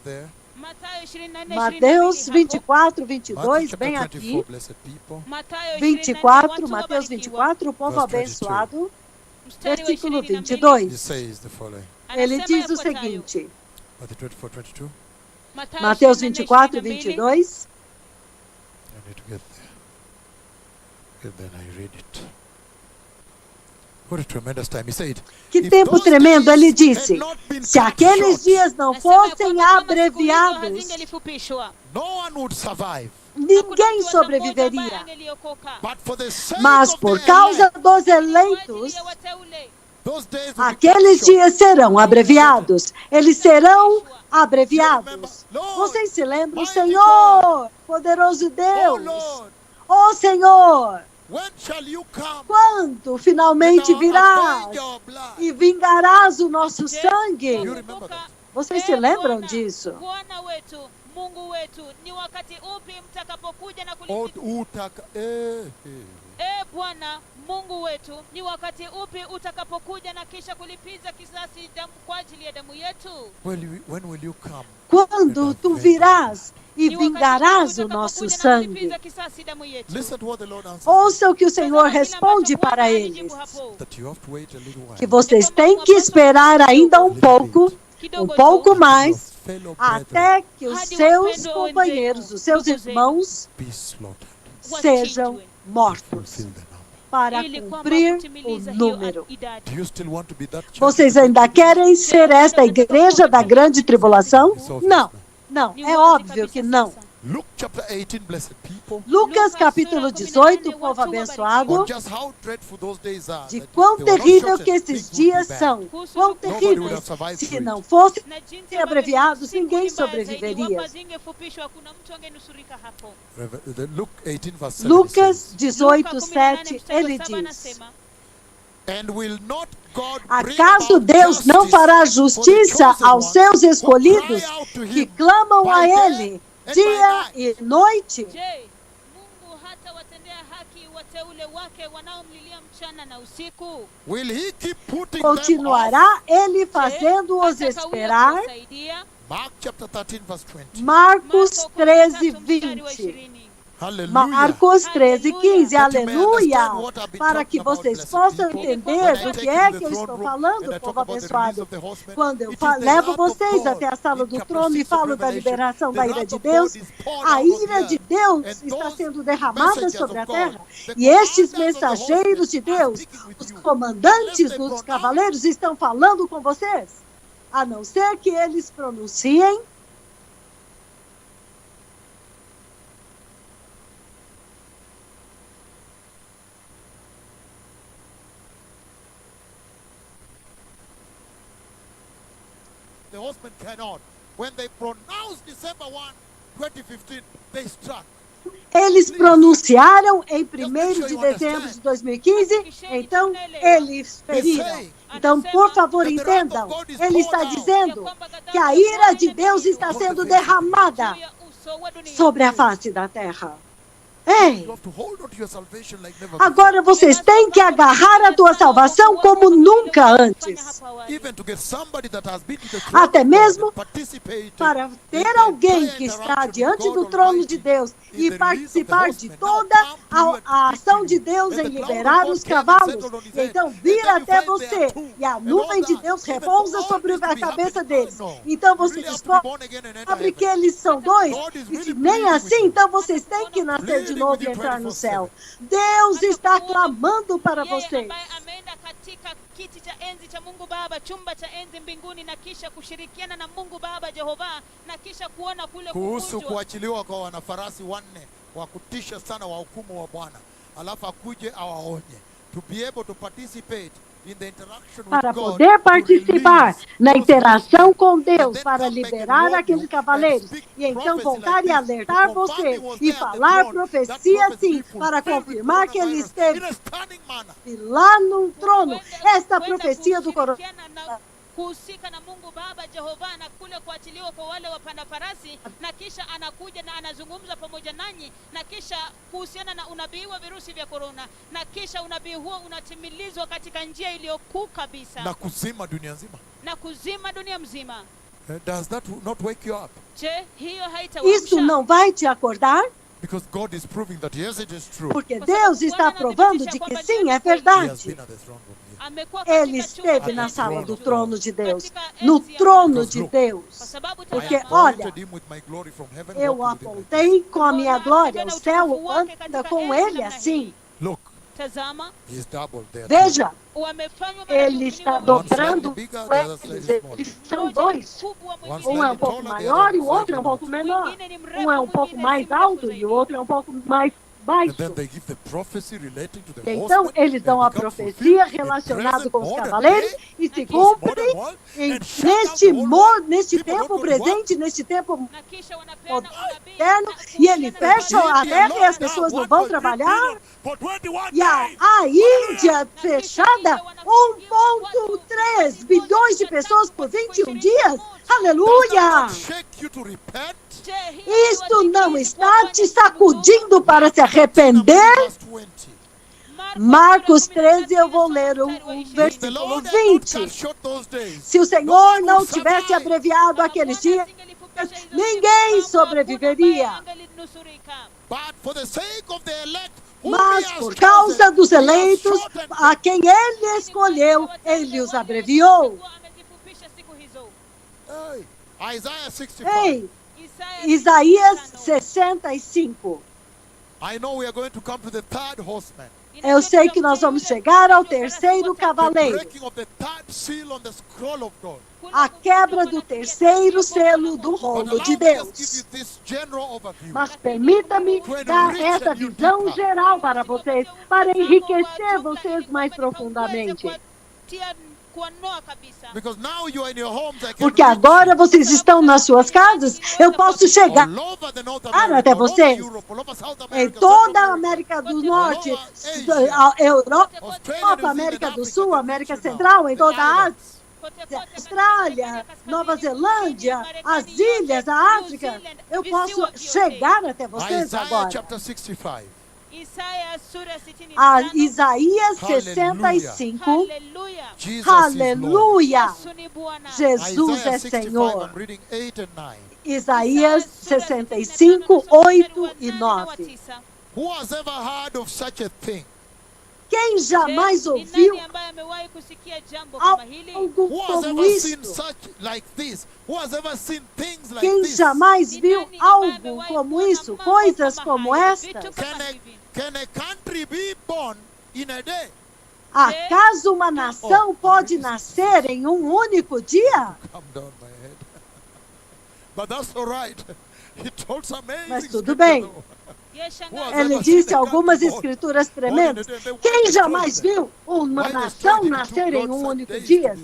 Mateus 24, 22, bem aqui. 24, Mateus 24, o povo abençoado, versículo 22. Ele diz o seguinte, Mateus 24, 22. Que tempo tremendo, ele disse, se aqueles dias não fossem abreviados, ninguém sobreviveria. Mas por causa dos eleitos, aqueles dias serão abreviados. Eles serão abreviados. Vocês se lembram? Senhor, poderoso Deus, oh Senhor, quando finalmente virás e vingarás o nosso sangue? Vocês se lembram disso? Bwana Mungu wetu, ni wakati upi utakapokuja na kisha kulipiza kisasi kwa ajili ya damu yetu? Quando tu virás e vingarás o nosso sangue. Ouça o que o Senhor responde para eles. Que vocês têm que esperar ainda um pouco mais, até que os seus companheiros, os seus irmãos, sejam mortos, para cumprir o número. Vocês ainda querem ser esta igreja da grande tribulação? Não, é óbvio que não. Lucas capítulo 18, povo abençoado, de quão terrível que esses dias são, quão terríveis. Se não fossem abreviados, ninguém sobreviveria. Lucas 18, 7, ele diz, acaso Deus não fará justiça aos seus escolhidos que clamam a Ele dia e noite? Continuará Ele fazendo-os esperar? Marcos 13, 20. Marcos 13, 15, aleluia, para que vocês possam entender do que é que eu estou falando, povo abençoado. Quando eu levo vocês até a sala do trono e falo da liberação da ira de Deus, a ira de Deus está sendo derramada sobre a terra. E estes mensageiros de Deus, os comandantes dos cavaleiros, estão falando com vocês, a não ser que eles pronunciem the horsemen cannot. When they pronounced December 1, 2015, they struck. Eles pronunciaram em 1º de dezembro de 2015, então eles feriram. Então, por favor, entendam, ele está dizendo que a ira de Deus está sendo derramada sobre a face da terra. Ei, agora vocês têm que agarrar a tua salvação como nunca antes. Até mesmo para ter alguém que está diante do trono de Deus e participar de toda a ação de Deus em liberar os cavalos. E então vir até você e a nuvem de Deus repousa sobre a cabeça deles. Então você descobre que eles são dois. E se nem assim, então vocês têm que nascer de novo e entrar no céu. Deus está clamando para vocês. Kiti cha enzi cha Mungu Baba, chumba cha enzi mbinguni, na kisha kushirikiana na Mungu Baba Jehova, na kisha kuona kule kuhusu kuachiliwa kwa wanafarasi 4 wa kutisha sana wa hukumu wa Bwana, alafu akuje awaonye, to be able to participate in the interaction with para God, poder participar na interação com Deus, para liberar aqueles cavaleiros, e então voltar e alertar você, e falar profecia sim, para confirmar que ele esteve lá no trono. Esta profecia do coronavírus kuhusika na Mungu Baba Jehova na kule kuachiliwa kwa wale wapanda farasi, na kisha anakuja na anazungumza pamoja nanyi, na kisha kuhusiana na unabii wa virusi vya korona, na kisha unabii huo unatimilizwa katika njia iliyokuu kabisa na kuzima dunia nzima. Na kuzima dunia mzima. Does that not wake you up? Je, hiyo haitawaamsha? Isso não vai te acordar? Because God is proving that yes, it is true. Porque Deus está provando de que sim, é verdade. Ele esteve na sala do trono de Deus, no trono de Deus. Porque, olha, eu apontei com a minha glória, o céu anda com ele assim. Veja, ele está dobrando eles. Eles são dois. Um é um pouco maior e o outro é um pouco menor. Um é um pouco mais alto e o outro é um pouco mais baixo. Então, eles dão a profecia relacionada com os cavaleiros e se cumpre neste tempo presente, neste tempo moderno, e ele fecha a terra e as pessoas não vão trabalhar. E a Índia fechada, 1,3 bilhões de pessoas por 21 dias. Aleluia! Isto não está te sacudindo para se arrepender? Marcos 13, eu vou ler o versículo 20. Se o Senhor não tivesse abreviado aqueles dias, ninguém sobreviveria. Mas por causa dos eleitos, a quem ele escolheu, ele os abreviou. Ei, Isaías 65. Eu sei que nós vamos chegar ao terceiro cavaleiro. A quebra do terceiro selo do rolo de Deus. Mas permita-me dar essa visão geral para vocês, para enriquecer vocês mais profundamente. Porque agora vocês estão nas suas casas, eu posso chegar até vocês em toda a América do Norte, Europa, América do Sul, América Central, em toda a Ásia, Austrália, Nova Zelândia, as ilhas, a África. Eu posso chegar até vocês agora. A Isaías 65. Aleluia! Jesus é Senhor. Isaías 65, 8 e 9. Quem jamais ouviu algo como isso? Quem jamais viu algo como isso? Coisas como estas? Acaso uma nação pode nascer em um único dia? Mas tudo bem. Ele disse algumas escrituras tremendas. Quem jamais viu uma nação nascer em um único dia?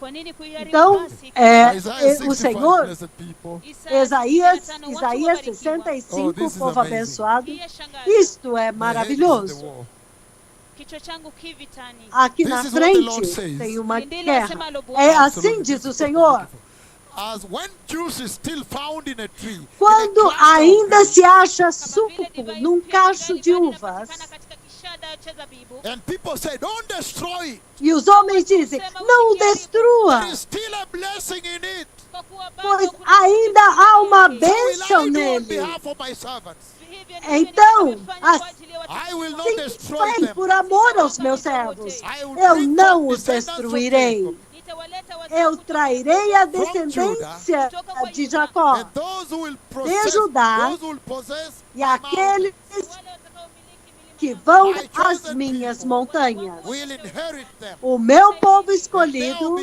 Kwa nini kuiharibu Então, basi? Isaiah o 65, Senhor, blessed people. Isaías watu 65, Oh, this is povo amazing. abençoado. Hii yashangaza. Isto é My head is in the maravilhoso. war. Kichwa changu kitani. Aqui This na is what the Lord frente says. tem uma Ndilo guerra. asemalo Bwana. É Absolutely assim diz o beautiful, Senhor. beautiful. As when juice is still found in a tree, in a Quando cluster of ainda grapes, se acha Kama vile suco divai num mpya cacho ingali de bado uvas, inapatikana katika kishada cha zabibu, and people say, don't destroy it. e os homens dizem, não o destrua, There is still a blessing in it. kwa kuwa bado pois kuna ainda há uma baraka yake. So will bênção I do on nele. behalf of my servants. Hivyo ndivyo Então, nitakavyofanya kwa ajili ya I will watumishi not wangu. destroy Farei them. por amor aos meus servos. I will Eu bring não forth os descendants from destruirei. Jacob, Nitawaleta wazao Eu kutoka trairei a descendência de Jacó and those who will Judá, those who will possess e my aqueles mountains wale watakaomiliki milima que yangu. vão às minhas montanhas. will inherit them. O meu povo escolhido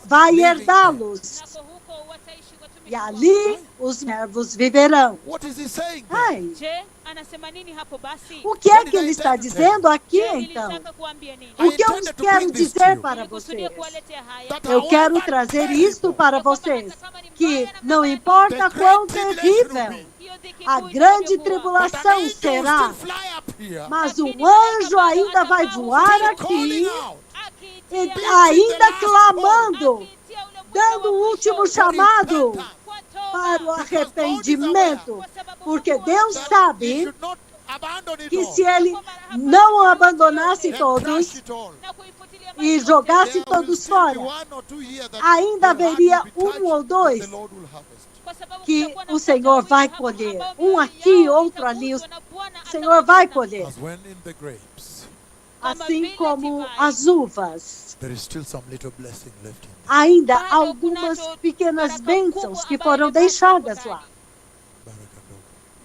vai herdá-los. Nako huko wataishi watumishi E wangu. ali os servos viverão. What is he saying? Ai, Je, anasema nini hapo basi? o que é que ele está dizendo aqui Je, então? nilitaka kuambia nini? O que eu quero dizer para Nilikusudia vocês? kuwaletea haya. That Eu quero trazer isto para vocês, que não importa quão terrível Hiyo dhiki a kuu grande itakavyokuwa. tribulação será, mas o anjo ainda vai voar aqui, Akiitia e ainda clamando, akiitia ule mwito dando wa o mwisho último chamado kwa toba. para o arrependimento, porque Deus sabe que se Ele não abandonasse todos Na kuifutilia e mbali jogasse todos fora, ainda haveria ou dois kwa sababu que kutakuwa na o Senhor mmoja vai hapa colher. ambao Aqui, mioyo yao outro ali. itaguswa na Bwana O Senhor vai atawavuna. colher, As when in the grapes, assim como as uvas. there is still some little blessing left in them. Ainda há algumas pequenas bênçãos que foram deixadas lá.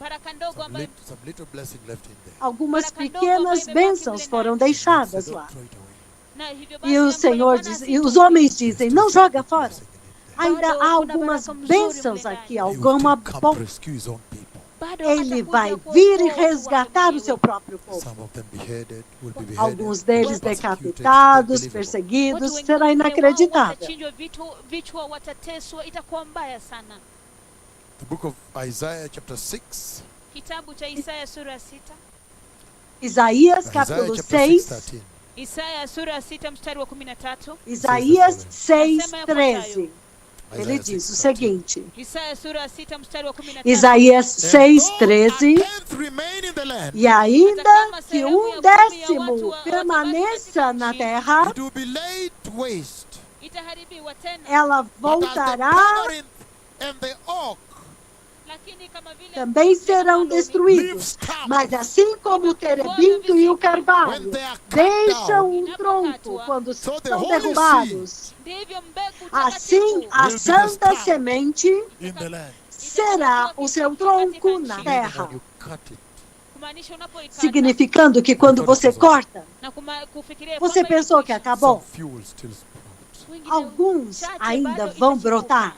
Baraka ndogo ambayo Some little blessing left in there. Algumas pequenas bênçãos foram deixadas So lá. don't throw it away. na hivyo basi E o jambo la Senhor Bwana diz, si e os tu. homens dizem, não joga fora. Blessing in it there. Ainda há algumas bênçãos aqui, He will alguma still come bom. to rescue his own people. Bado Ele atakuja vai kuokoa vir e watu resgatar wake o seu próprio povo. Some of them beheaded, will be beheaded. Alguns deles persecuted, decapitados, unbelievable. perseguidos, Watu wengine será wao inacreditável. watachinjwa vichwa, watateswa, itakuwa mbaya sana. The book of Isaiah chapter 6. Kitabu cha Isaya sura ya 6. Isaías Isaiah capítulo chapter 6, 13. Isaya sura ya 6 mstari wa 13. Isaías 6:13. Ele Isaiah diz 6:13. o seguinte, Isaya sura ya 6 mstari wa 13. Isaías And though a 6:13, tenth remain in the land, e ainda que 1/10 permaneça na terra, it will be laid waste. Itaharibiwa tena. ela But as the voltará, tamarind and the oak Lakini kama vile também serão destruídos. Mas assim como o terebinto e o carvalho deixam um tronco quando são derrubados, ndivyo mbegu assim takatifu a santa semente in the land. será o seu tronco na Meaning terra. when you cut it, kumaanisha unapoikata Significando que quando você corta, na kufikiria você kwamba pensou que imekwisha. acabou. some fuel still sprout, Wengine Alguns chache ainda bado vão itachipuka. brotar.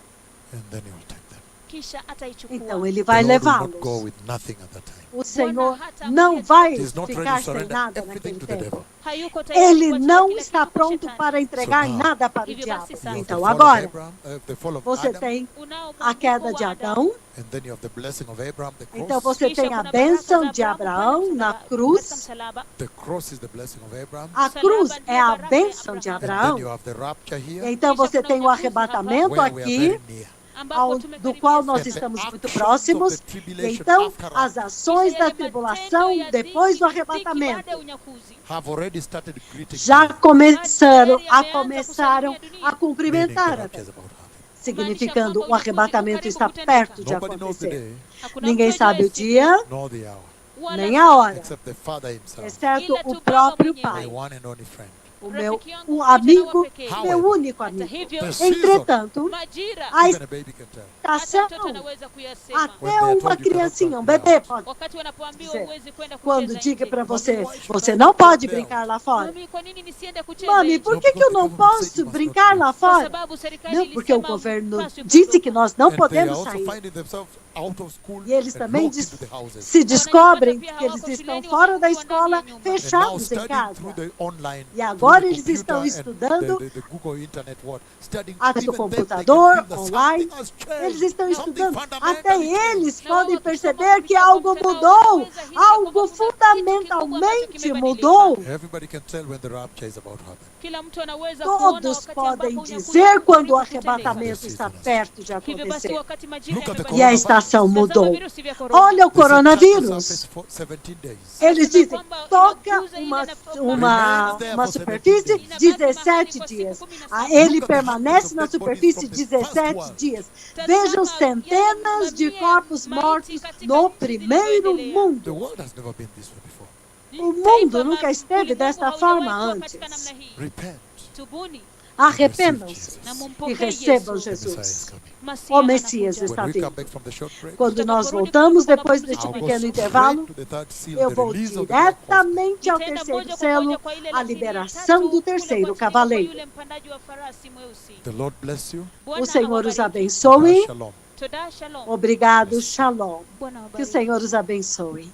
and then you will take them. Kisha ataichukua. Então ele The vai Lord will not go levá-los. with nothing at that time. O Senhor não vai He is not ready ficar to sem surrender nada everything naquele to the tempo. devil. Hayuko tayari Ele kuachilia não kila está kitu kwa pronto shetani. para entregar So now, nada para o Hivyo diabo. basi You sasa. have the Então fall of agora, Abraham, the fall of você Adam, tem Unao a queda de mwanguko wa Adão, and then you have the blessing of Abraham, the cross. então você Kisha tem a kuna baraka bênção za de Abrahamu Abraão pale na katika cruz. msalaba. The cross is the blessing of Abraham. A cruz é a bênção de And then Abraão. you have the rapture here, Então você tem o arrebatamento where we are aqui, very near. Ambapo do tumekaribia qual sana. nós And the estamos muito actions próximos. of the E tribulation então, after as ações da tribulação depois do arrebatamento have already started greeting já you, começaram a meaning cumprimentar the a rapture is terra, about to happen. significando o arrebatamento está perto de Nobody knows the acontecer. day, Ninguém sabe o dia, nor the hour, nem a hora, except the Father himself, exceto o próprio my Pai, one and only friend. o amigo, How meu it- único amigo. The season, Entretanto, Majira a even a baby can tell. estação, mtoto anaweza kuyasema. até uma criancinha, um bebê pode Wakati wanapoambiwa dizer, huwezi kwenda quando kucheza diga nje. para você, você não pode brincar lá fora. Mami, kwa nini nisiende kucheza Mami, nje? por que eu não posso brincar lá Kwa fora? sababu serikali Não, porque o ilisema governo mpaswi disse kutoka. que nós não And they are podemos also sair. finding themselves out of school E eles and também locked into the houses. se descobrem que eles estão fora da escola, And now fechados em studying casa. through the online, E agora through the eles estão computer and estudando the Google Internet, studying através do even then they can computador, feel that online. something has changed, Eles estão something estudando. fundamentally Até changed. eles podem perceber que algo mudou. Algo fundamentalmente mudou. Everybody can tell when the rapture is about to happen. Kila mtu anaweza kuona Todos wakati podem ambapo unyakuo dizer quando o kutendeka. arrebatamento está perto de Hivyo basi acontecer. wakati majira Look at the yamebakia, E a estação tazama mudou. virusi vya corona. Olha o They say touch the coronavírus. surface for 17 days. Eles dizem, Kwamba toca inaguza ile uma na- superfície Inabaki 17 mahali kwa dias. siku 17. Ah, ele Look at the permanece hundreds na of dead bodies superfície from the first 17 one. dias. Tazama Vejam yale centenas de mamia corpos maiti mortos katika no nchi primeiro zilizoendelea. The mundo. world has never been this way before. O mundo nunca esteve desta forma antes. Repent. Tubuni Arrependam-se na e mumpokee recebam Yesu. The Messiah is Jesus. coming. Masiha O Messias anakuja. está When we come vindo. back from the short break, Quando nós voltamos depois deste I'll go pequeno straight intervalo, to the third seal, eu the vou release of the Black Horseman. diretamente ao terceiro selo, a liberação do terceiro cavaleiro. The Lord bless you. O Senhor os Toda abençoe. Shalom. Toda shalom. Obrigado, Shalom. Bwana Que o wabariki. Senhor os abençoe.